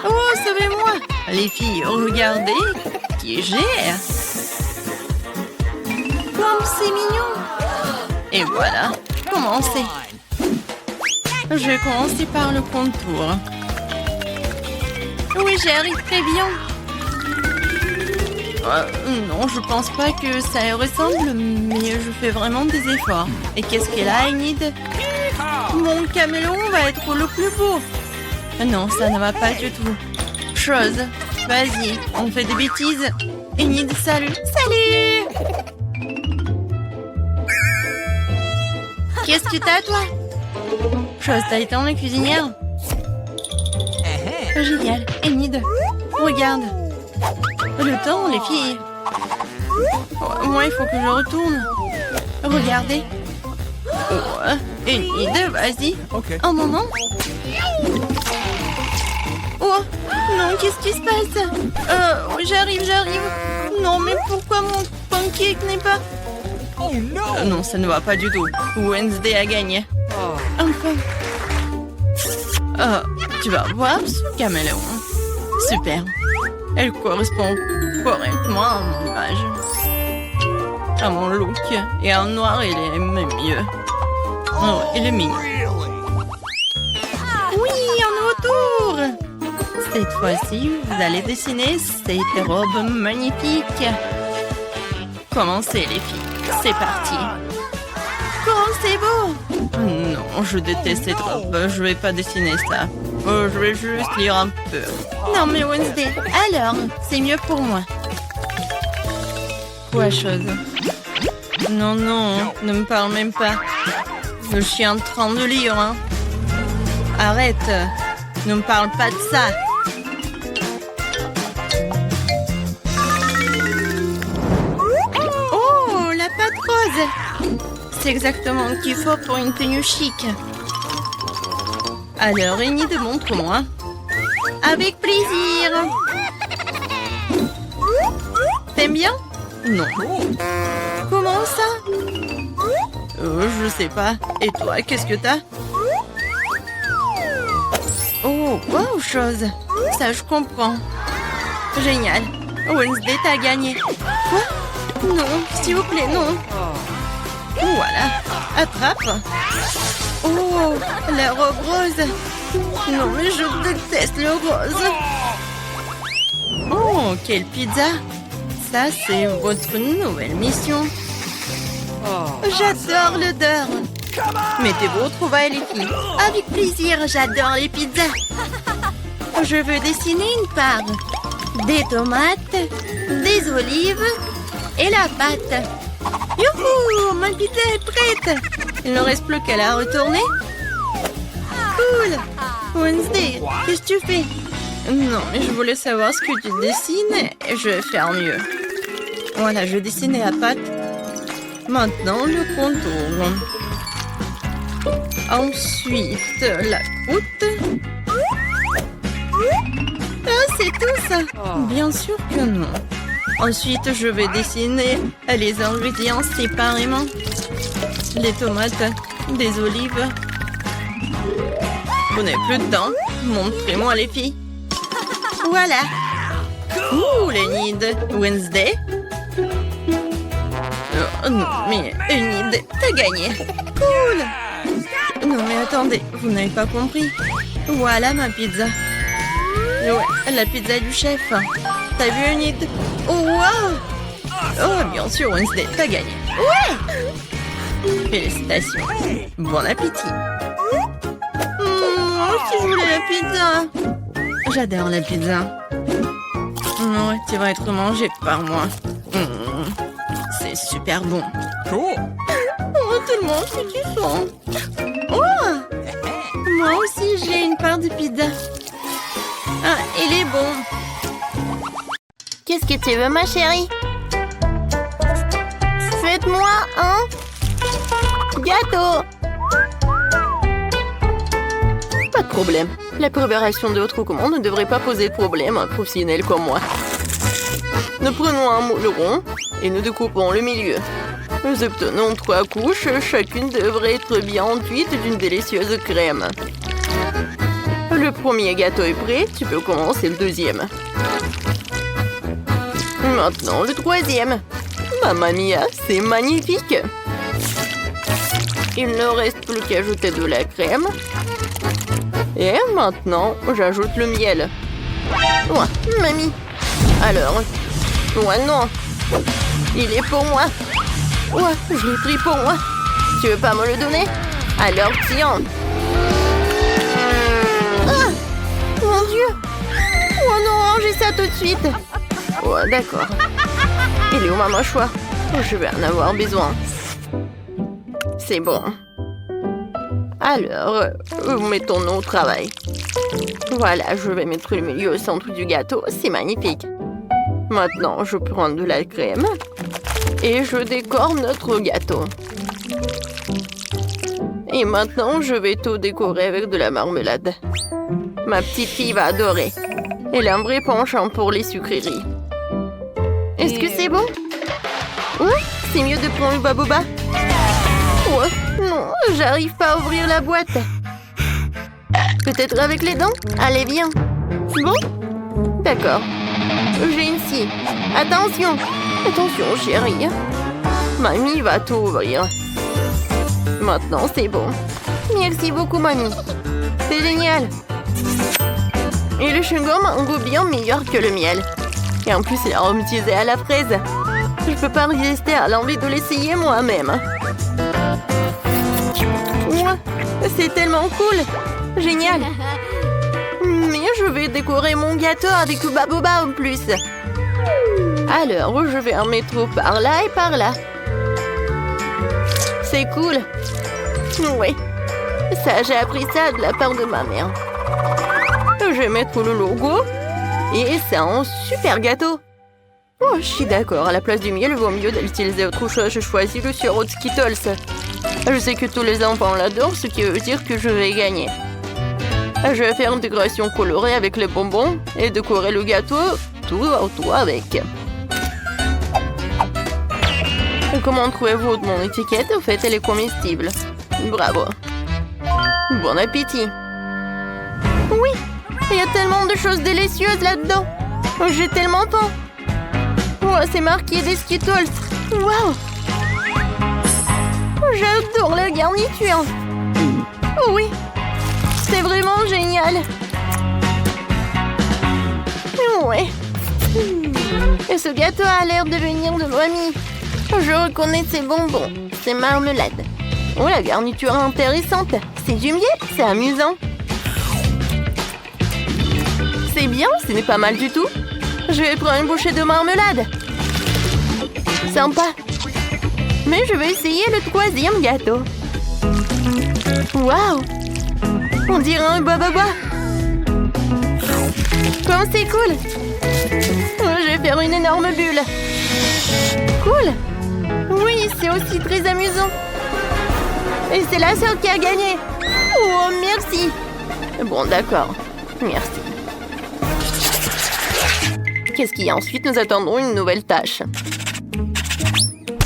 Oh, sauvez-moi. Les filles, regardez qui gère. Comme c'est mignon. Et voilà, commencez. Je vais commencer par le contour. Oui, j'arrive très bien. Non, je pense pas que ça ressemble, mais je fais vraiment des efforts. Et qu'est-ce qu'elle a, Enid? Mon caméléon va être le plus beau. Non, ça ne va pas du tout. Chose, vas-y, on fait des bêtises. Enid, salut. Salut! Qu'est-ce que t'as, toi? Chose, t'as été en cuisinière? Génial. Enid, regarde. Le temps, les filles. Moi, il faut que je retourne. Regardez. Oh, Enid, vas-y. Okay. Un moment. Oh, non, qu'est-ce qui se passe? J'arrive. Non, mais pourquoi mon pancake n'est pas... Oh no! Non, ça ne va pas du tout. Wednesday a gagné. Enfin. Tu vas voir ce caméléon. Super. Elle correspond correctement à mon image. À mon look. Et en noir, il est même mieux. Oh, il est mignon. Oui, un retour. Cette fois-ci, vous allez dessiner cette robe magnifique. Commencez, les filles. C'est parti. Comment c'est beau! Non, je déteste cette robe. Je vais pas dessiner ça. Je vais juste lire un peu. Non, mais Wednesday, alors, c'est mieux pour moi. Quoi, chose? Non, ne me parle même pas. Je suis en train de lire, hein. Arrête. Ne me parle pas de ça. Oh, la pâte rose! C'est exactement ce qu'il faut pour une tenue chic. Alors, Enid, montre-moi. Avec plaisir. T'aimes bien? Non. Comment ça? Je sais pas. Et toi, qu'est-ce que t'as? Oh, wow, chose. Ça, je comprends. Génial. Wednesday, t'as gagné. Quoi? Non, s'il vous plaît, non. Voilà. Attrape. Oh, la robe rose. Non, mais je déteste le rose. Oh, quelle pizza. Ça, c'est votre nouvelle mission. J'adore l'odeur. Mettez-vous au trouvailles, les filles. Avec plaisir, j'adore les pizzas. Je veux dessiner une part. Des tomates, des olives et la pâte. Youhou, ma pizza est prête. Il ne reste plus qu'à la retourner. Cool. Wednesday, qu'est-ce que tu fais? Non, mais je voulais savoir ce que tu dessines et je vais faire mieux. Voilà, je dessinais la pâte. Maintenant, le contour. Ensuite, la croûte. Ah, c'est tout ça? Bien sûr que non. Ensuite, je vais dessiner les ingrédients séparément. Les tomates, des olives. Vous n'avez plus de temps. Montrez-moi les filles. Voilà. Cool, Enid. Wednesday. Oh, non, mais Enid, t'as gagné. Cool. Non, mais attendez, vous n'avez pas compris. Voilà ma pizza. Ouais, la pizza du chef. T'as vu, Enid? Oh, wow. Oh, bien sûr, Wednesday, t'as gagné. Ouais. Félicitations. Bon appétit. Moi aussi, je voulais la pizza. J'adore la pizza. Ouais, tu vas être mangé par moi. C'est super bon. Cool. Oh, tout le monde, c'est du son. Oh, moi aussi, j'ai une part de pizza. Ah, il est bon. Qu'est-ce que tu veux, ma chérie? Faites-moi un gâteau. problème. La préparation de votre commande ne devrait pas poser de problème à un professionnel comme moi. Nous prenons un moule rond et nous découpons le milieu. Nous obtenons 3 couches, chacune devrait être bien enduite d'une délicieuse crème. Le premier gâteau est prêt, tu peux commencer le deuxième. Maintenant le troisième. Mamma mia, c'est magnifique! Il ne reste plus qu'à ajouter de la crème. Et maintenant, j'ajoute le miel. Ouais, mamie. Alors, ouais, non. Il est pour moi. Ouais, je l'ai pris pour moi. Tu veux pas me le donner? Alors, tiens. Ah! Mon Dieu! Oh non, rangez ça tout de suite. Ouais, d'accord. Il est où ma mâchoire? Je vais en avoir besoin. C'est bon. Alors, mettons-nous au travail. Voilà, je vais mettre le milieu au centre du gâteau. C'est magnifique. Maintenant, je prends de la crème et je décore notre gâteau. Et maintenant, je vais tout décorer avec de la marmelade. Ma petite fille va adorer. Elle a un vrai penchant pour les sucreries. Est-ce que c'est bon? Oui, c'est mieux de prendre le baboba. Ouais, non, j'arrive pas à ouvrir la boîte. Peut-être avec les dents? Allez, viens. Bon? D'accord. J'ai une scie. Attention. Attention, chérie. Mamie va tout ouvrir. Maintenant, c'est bon. Merci beaucoup, mamie. C'est génial. Et le chewing-gum a un goût bien meilleur que le miel. Et en plus, il est aromatisé à la fraise. Je peux pas résister à l'envie de l'essayer moi-même. C'est tellement cool. Génial. Mais je vais décorer mon gâteau avec du baboba en plus. Alors, je vais en mettre par là et par là. C'est cool. Oui. Ça, j'ai appris ça de la part de ma mère. Je vais mettre le logo. Et c'est un super gâteau. Oh, je suis d'accord. À la place du miel, il vaut mieux d'utiliser autre chose. Je choisis le sirop de Skittles. Je sais que tous les enfants l'adorent, ce qui veut dire que je vais gagner. Je vais faire une décoration colorée avec les bonbons et décorer le gâteau tout autour avec. Et comment trouvez-vous mon étiquette? En fait, elle est comestible. Bravo. Bon appétit. Oui, il y a tellement de choses délicieuses là-dedans. J'ai tellement faim. Oh, c'est marqué des Skittles. Waouh! J'adore la garniture. Oh oui, c'est vraiment génial. Ouais. Et ce gâteau a l'air de venir de mamie. Je reconnais ces bonbons, ces marmelades. Oh, la garniture est intéressante. C'est du miel, c'est amusant. C'est bien, ce n'est pas mal du tout. Je vais prendre une bouchée de marmelade. Sympa. Mais je vais essayer le troisième gâteau. Waouh! On dirait un bababa. Comme c'est cool! Je vais faire une énorme bulle. Cool! Oui, c'est aussi très amusant. Et c'est la seule qui a gagné. Oh, merci! Bon, d'accord. Merci. Qu'est-ce qu'il y a ensuite? Nous attendons une nouvelle tâche.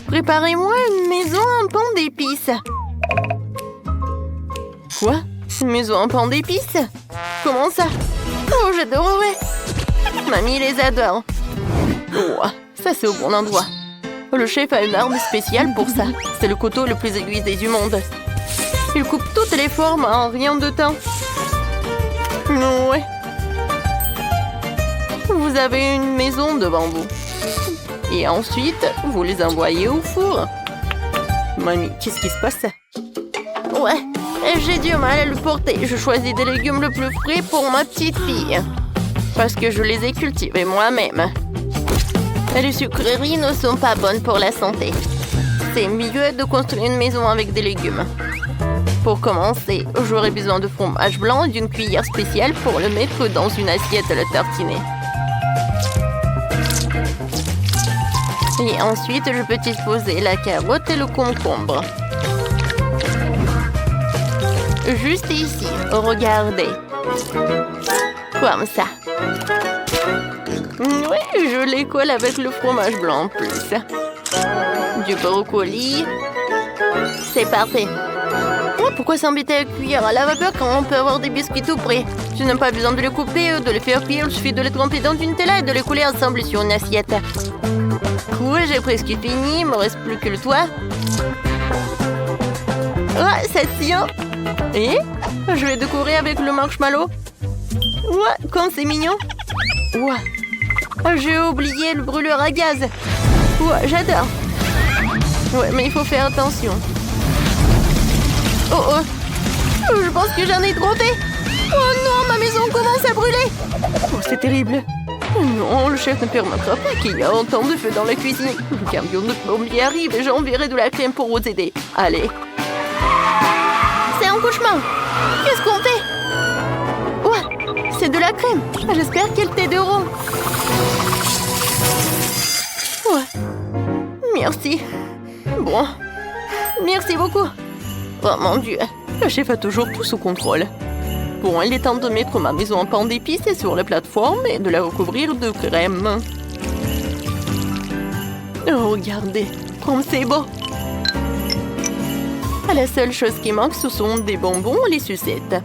Préparez-moi une maison en pain d'épices. Quoi? Une maison en pain d'épices? Comment ça? Oh, j'adorerais. Mamie les adore. Oh, ça c'est au bon endroit. Le chef a une arme spéciale pour ça. C'est le couteau le plus aiguisé du monde. Il coupe toutes les formes en rien de temps. Ouais. Vous avez une maison devant vous. Et ensuite, vous les envoyez au four. Mamie, qu'est-ce qui se passe? Ouais, j'ai du mal à le porter. Je choisis des légumes le plus frais pour ma petite fille. Parce que je les ai cultivés moi-même. Les sucreries ne sont pas bonnes pour la santé. C'est mieux de construire une maison avec des légumes. Pour commencer, j'aurai besoin de fromage blanc et d'une cuillère spéciale pour le mettre dans une assiette à le tartiner. Et ensuite, je peux disposer la carotte et le concombre. Juste ici, regardez. Comme ça. Oui, je les colle avec le fromage blanc en plus. Du brocoli. C'est parfait. Oh, pourquoi s'embêter à cuire à la vapeur quand on peut avoir des biscuits tout prêts? Tu n'as pas besoin de les couper ou de les faire cuire, il suffit de les tremper dans une Nutella et de les couler ensemble sur une assiette. Cool, j'ai presque fini, il me reste plus que le toit. Ouais, ça tient. Et je vais décorer avec le marshmallow. Ouais, comme c'est mignon. Ouais, j'ai oublié le brûleur à gaz. Ouais, j'adore. Ouais, mais il faut faire attention. Oh oh, je pense que j'en ai trop fait. Oh non, ma maison commence à brûler. Oh, c'est terrible. Non, le chef ne permettra pas qu'il y ait autant de feu dans la cuisine. Le camion de pompiers arrive et j'enverrai de la crème pour vous aider. Allez. C'est un cauchemar. Qu'est-ce qu'on fait? Ouais, c'est de la crème. J'espère qu'elle t'aideront. Ouais. Merci. Bon. Merci beaucoup. Oh mon Dieu, le chef a toujours tout sous contrôle. Bon, il est temps de mettre ma maison en pain d'épices sur la plateforme et de la recouvrir de crème. Oh, regardez, comme c'est beau. La seule chose qui manque, ce sont des bonbons et les sucettes.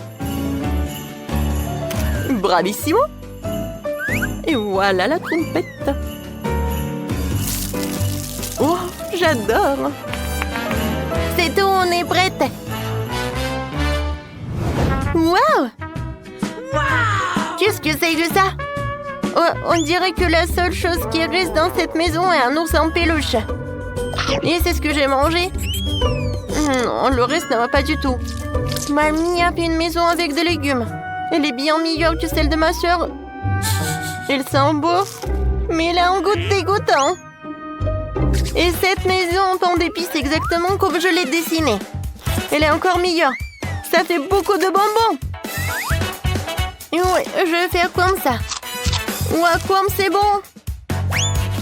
Bravissimo! Et voilà la trompette. Oh, j'adore! C'est tout, on est prête. Wow! Qu'est-ce que c'est que ça? Oh, on dirait que la seule chose qui reste dans cette maison est un ours en peluche. Et c'est ce que j'ai mangé. Non, le reste ne va pas du tout. Mamie a fait une maison avec des légumes. Elle est bien meilleure que celle de ma sœur. Elle sent beau, mais elle a un goût dégoûtant. Et cette maison en pain d'épices exactement comme je l'ai dessinée. Elle est encore meilleure. Ça fait beaucoup de bonbons. Et oui, je vais faire comme ça. Ouah, comme c'est bon.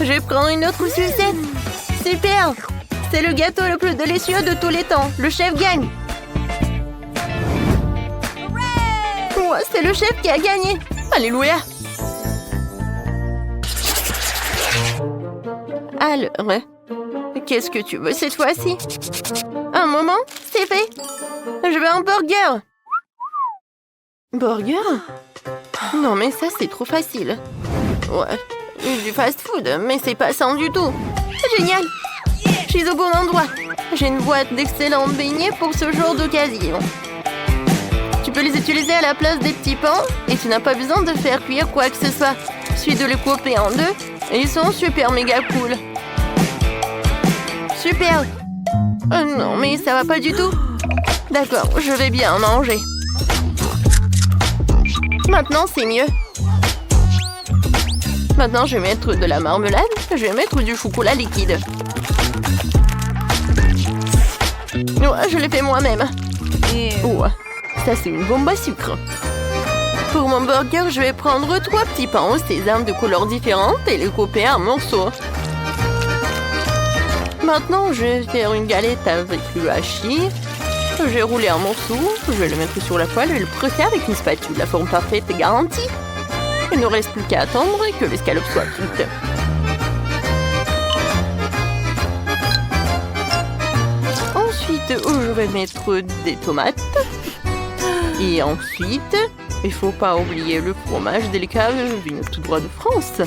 Je vais prendre une autre sucette. Super. C'est le gâteau le plus délicieux de tous les temps. Le chef gagne. Ouah, c'est le chef qui a gagné. Alléluia. Alors, qu'est-ce que tu veux cette fois-ci? Un moment, c'est fait. Je veux un burger. Burger? Non, mais ça, c'est trop facile. Ouais, du fast-food, mais c'est pas sain du tout. Génial. Je suis au bon endroit. J'ai une boîte d'excellents beignets pour ce genre d'occasion. Tu peux les utiliser à la place des petits pains et tu n'as pas besoin de faire cuire quoi que ce soit. Il suffit de les couper en deux et ils sont super méga cool. Super. Non, mais ça va pas du tout. D'accord, je vais bien manger. Maintenant, c'est mieux. Maintenant, je vais mettre de la marmelade. Je vais mettre du chocolat liquide. Ouais, je l'ai fait moi-même. Ouais, ça, c'est une bombe à sucre. Pour mon burger, je vais prendre 3 petits pains au sésame de couleurs différentes et les couper en morceaux. Maintenant, je vais faire une galette avec le hachis. Je vais rouler un morceau, je vais le mettre sur la poêle et le presser avec une spatule. La forme parfaite est garantie. Il ne reste plus qu'à attendre que l'escalope soit cuite. Ensuite, je vais mettre des tomates. Et ensuite, il ne faut pas oublier le fromage délicat venu tout droit de France.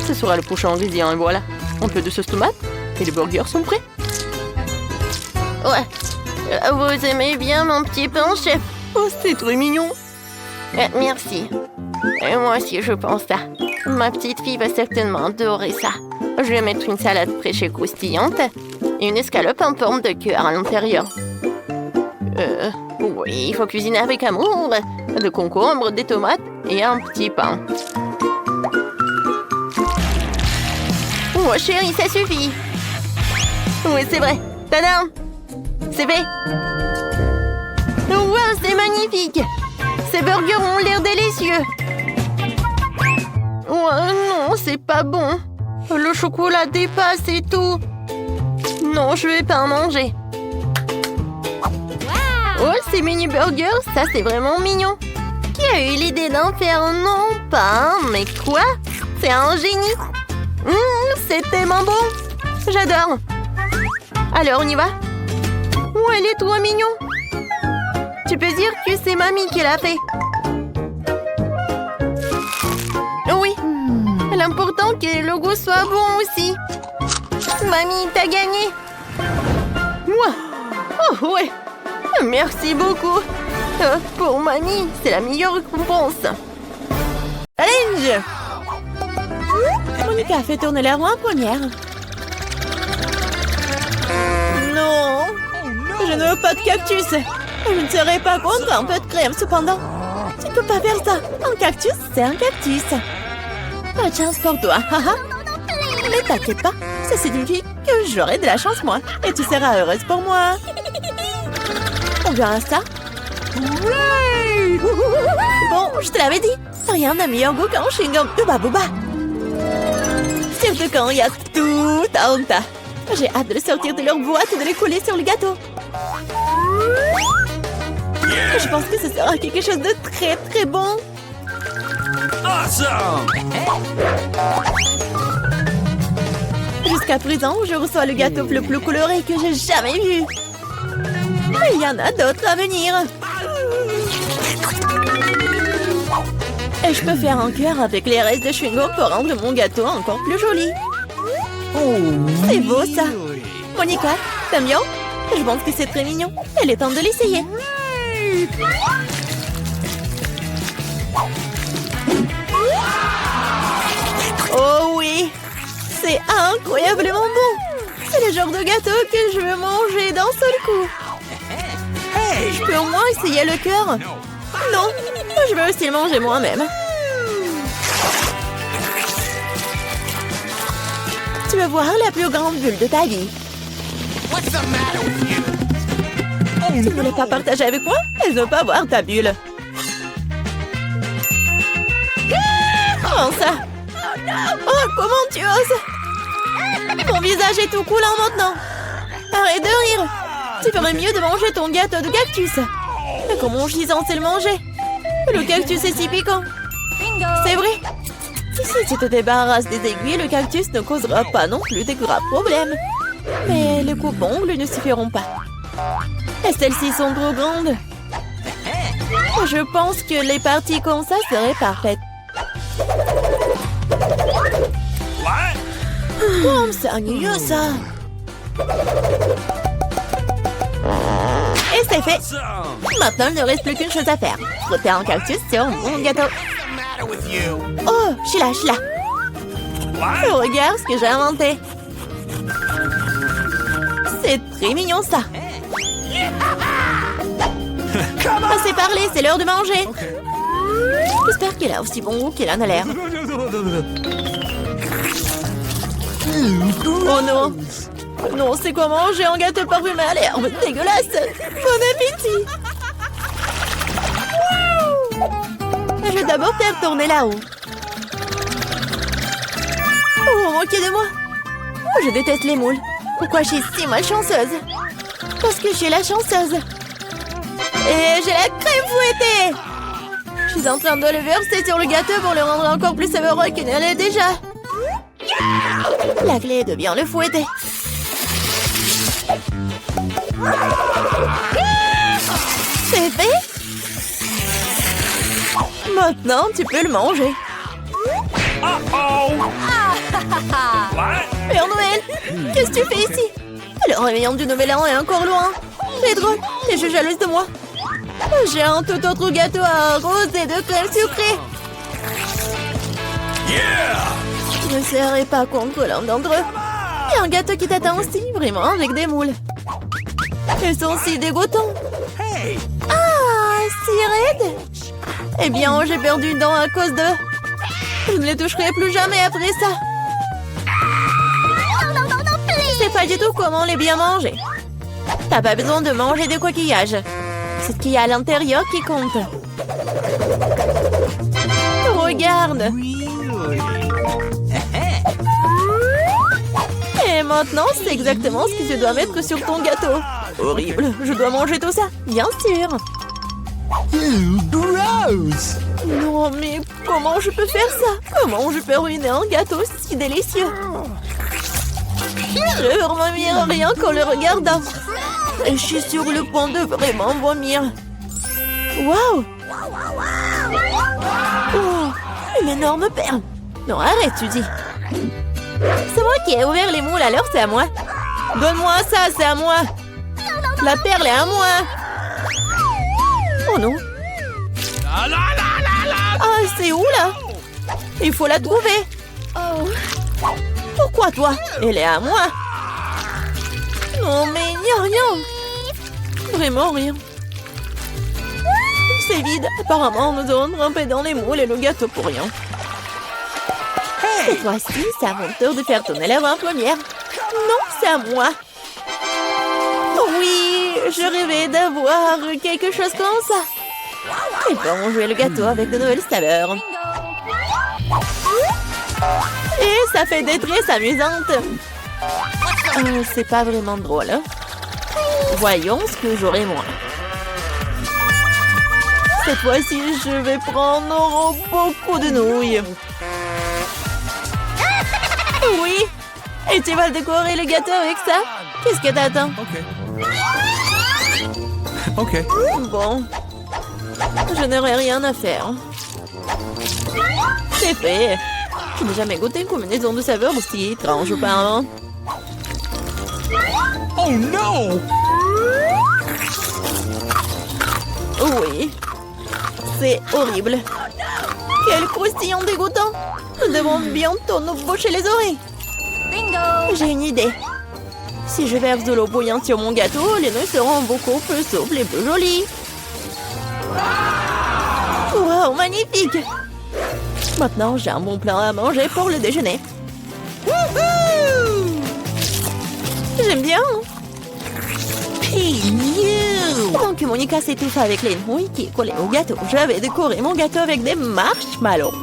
Ce sera le prochain ingrédient et voilà. Un peu de sauce tomate et les burgers sont prêts. Ouais. Vous aimez bien mon petit pain, chef? Oh, c'est très mignon. Merci. Et moi aussi, je pense ça. Ma petite fille va certainement adorer ça. Je vais mettre une salade fraîche et croustillante et une escalope en forme de cœur à l'intérieur. Oui, il faut cuisiner avec amour. De concombre, des tomates et un petit pain. Oh, chérie, ça suffit. Oui, c'est vrai. Tadam! C'est fait. Wow, c'est magnifique. Ces burgers ont l'air délicieux. Oh non, c'est pas bon. Le chocolat dépasse et tout. Non, je vais pas en manger. Oh, ces mini burgers, ça c'est vraiment mignon. Qui a eu l'idée d'en faire non pas un, mais quoi? C'est un génie. C'est tellement bon. J'adore. Alors, on y va? Oh, elle est trop mignon. Tu peux dire que c'est mamie qui l'a fait. Oui. L'important que le goût soit bon aussi. Mamie, t'as gagné. Moi? Oh, ouais. Merci beaucoup. Pour mamie, c'est la meilleure récompense. Challenge! Monica fait tourner la roue en première. Non! Je ne veux pas de cactus. Je ne serais pas contre un peu de crème, cependant. Tu ne peux pas faire ça. Un cactus, c'est un cactus. Pas de chance pour toi. Mais t'inquiète pas, ça signifie que j'aurai de la chance, moi. Et tu seras heureuse pour moi. On verra ça. Bon, je te l'avais dit. Rien n'a meilleur goût qu'un chewing-gum de Baboba. Surtout quand il y a tout un tas. J'ai hâte de le sortir de leur boîte et de les coller sur le gâteau. Je pense que ce sera quelque chose de très très bon. Awesome! Jusqu'à présent, je reçois le gâteau le plus coloré que j'ai jamais vu. Mais il y en a d'autres à venir. Et je peux faire un cœur avec les restes de chewing-gum pour rendre mon gâteau encore plus joli. C'est beau ça. Monica, t'aimes bien? Je pense que c'est très mignon. Il est temps de l'essayer. Oh oui! C'est incroyablement bon! C'est le genre de gâteau que je veux manger d'un seul coup. Je peux au moins essayer le cœur? Non, je veux aussi le manger moi-même. Tu veux voir la plus grande bulle de ta vie? Tu ne voulais pas partager avec moi? Je ne veux pas voir ta bulle. Comment ça? Oh, comment tu oses? Ton visage est tout coulant maintenant. Arrête de rire. Tu ferais mieux de manger ton gâteau de cactus. Mais comment je suis censée le manger? Le cactus est si piquant. C'est vrai. Si tu te débarrasses des aiguilles, le cactus ne causera pas non plus de graves problèmes. Mais les coupes-ongles ne suffiront pas. Et celles-ci sont trop grandes. Je pense que les parties comme ça seraient parfaites. Comme c'est ennuyeux ça. Et c'est fait. Maintenant, il ne reste plus qu'une chose à faire. Frotter un cactus sur mon gâteau. Oh, Sheila. Oh, regarde ce que j'ai inventé. C'est très mignon ça. Assez parlé, c'est l'heure de manger. J'espère qu'elle a aussi bon goût qu'elle en a l'air. Oh non. Non, c'est quoi manger un gâteau parfumé à l'herbe? Dégueulasse. Bon appétit. Je vais d'abord faire tourner là-haut. Oh, moquez de moi. Oh, je déteste les moules. Pourquoi je suis si malchanceuse? Parce que je suis la chanceuse. Et j'ai la crème fouettée. Je suis en train de le verser sur le gâteau pour le rendre encore plus savoureux qu'il ne l'est déjà. La clé est de bien le fouetter. C'est fait. Maintenant, tu peux le manger. Père Noël, qu'est-ce que tu fais ici? Le réveillon du Nouvel An est encore loin. C'est drôle, t'es jalouse de moi. J'ai un tout autre gâteau à rose et de crème sucrée. Je ne serai pas contre l'un d'entre eux. Il y a un gâteau qui t'attend aussi, vraiment, avec des moules. Ils sont si dégoûtants. Ah, si raides. Eh bien, j'ai perdu une dent à cause d'eux. Je ne les toucherai plus jamais après ça. Je sais pas du tout comment les bien manger. T'as pas besoin de manger des coquillages. C'est ce qu'il y a à l'intérieur qui compte. Regarde. Et maintenant, c'est exactement ce que tu dois mettre sur ton gâteau. Horrible, je dois manger tout ça, bien sûr. Gross! Non, mais comment je peux faire ça? Comment je peux ruiner un gâteau si délicieux? Je vais vomir rien qu'en le regardant. Et je suis sur le point de vraiment vomir. Waouh! Oh, une énorme perle. Non, arrête, tu dis. C'est moi qui ai ouvert les moules, alors c'est à moi. Donne-moi ça, c'est à moi. La perle est à moi. Oh non. Ah, c'est où là? Il faut la trouver. Oh. Pourquoi toi? Elle est à moi. Non, mais il n'y a rien. Vraiment rien. C'est vide. Apparemment, nous avons trempé dans les moules et le gâteau pour rien. Cette fois-ci, c'est à mon tour de faire tourner la roue en première. Non, c'est à moi. Oui, je rêvais d'avoir quelque chose comme ça. Et bon, jouer le gâteau avec de nouvelles saveurs. Et ça fait des tresses amusantes. C'est pas vraiment drôle. Hein? Voyons ce que j'aurai moi. Cette fois-ci, je vais prendre beaucoup de nouilles. Oui. Et tu vas décorer le gâteau avec ça? Qu'est-ce que t'attends? OK. Bon. Je n'aurai rien à faire. C'est fait. Je n'ai jamais goûté une combinaison de saveurs aussi étrange auparavant. Oh non! Oui. C'est horrible. Quel croustillant dégoûtant. Nous devons bientôt nous boucher les oreilles. Bingo! J'ai une idée. Si je verse de l'eau bouillante sur mon gâteau, les nœuds seront beaucoup plus souples et plus jolis. Wow, magnifique! Maintenant, j'ai un bon plat à manger pour le déjeuner. J'aime bien. Donc, Monica s'étouffe avec les nouilles qui est collée au gâteau. Je vais décorer mon gâteau avec des marshmallows.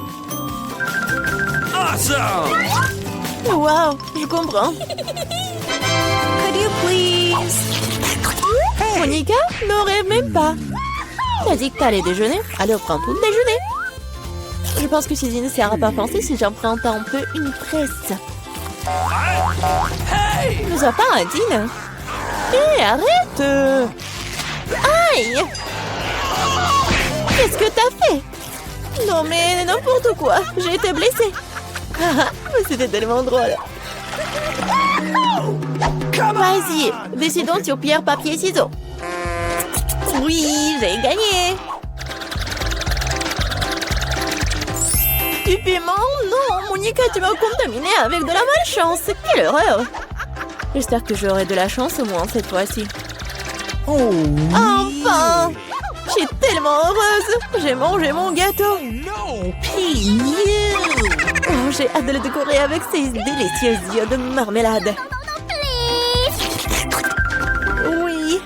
Awesome! Wow, je comprends. Could you please? Monica, ne rêve même pas. T'as dit que t'allais déjeuner, alors prends tout le déjeuner. Je pense que Suzy ne sera pas pensée si j'emprunte un peu une presse. Ne sois pas indigne. Hé, arrête! Aïe! Qu'est-ce que t'as fait? Non mais n'importe quoi, j'ai été blessée. C'était tellement drôle. Vas-y, décidons sur pierre, papier, ciseaux. Oui, j'ai gagné. Du piment? Non, Monica, tu m'as contaminé avec de la malchance. Quelle horreur! J'espère que j'aurai de la chance au moins cette fois-ci. Oh Enfin! Je suis tellement heureuse! J'ai mangé mon gâteau! no! Oh, j'ai hâte de le décorer avec ces délicieux yeux de marmelade. Oui!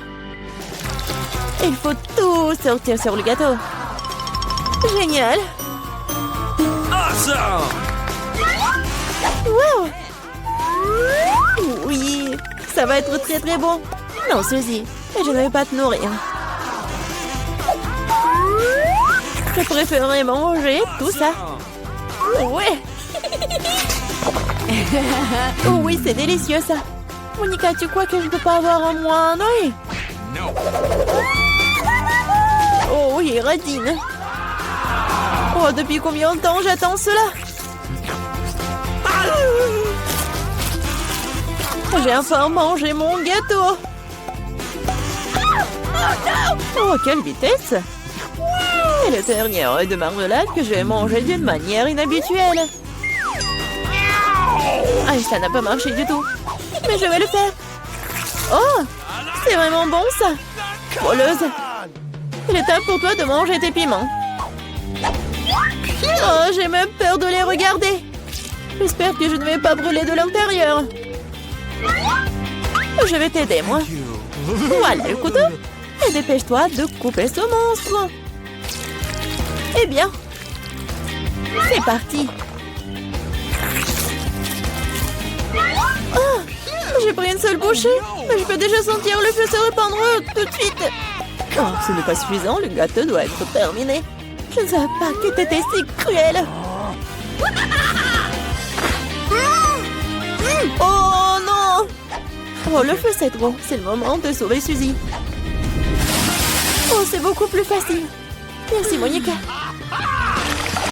Il faut tout sortir sur le gâteau. Génial! Awesome! Wow! Oui! Ça va être très très bon! Non, Suzy, je ne vais pas te nourrir. Je préférerais manger tout ça. Ouais! Oh oui, c'est délicieux ça! Monica, tu crois que je ne peux pas avoir un moins un œil? No! Oh oui, radine! Oh, depuis combien de temps j'attends cela? J'ai enfin mangé mon gâteau! Oh, quelle vitesse! Et le dernier œuf de marmelade que je vais manger d'une manière inhabituelle. Ah, ça n'a pas marché du tout. Mais je vais le faire. Oh, c'est vraiment bon ça. Voleuse. Il est temps pour toi de manger tes piments. Oh, j'ai même peur de les regarder. J'espère que je ne vais pas brûler de l'intérieur. Je vais t'aider, moi. Voilà le couteau. Et dépêche-toi de couper ce monstre. Eh bien, c'est parti. Oh, j'ai pris une seule bouchée, mais je peux déjà sentir le feu se répandre tout de suite. Oh, ce n'est pas suffisant, le gâteau doit être terminé. Je ne savais pas que t'étais si cruel. Oh non! Oh, le feu c'est trop. C'est le moment de sauver Suzy. Oh, c'est beaucoup plus facile. Merci, Monica.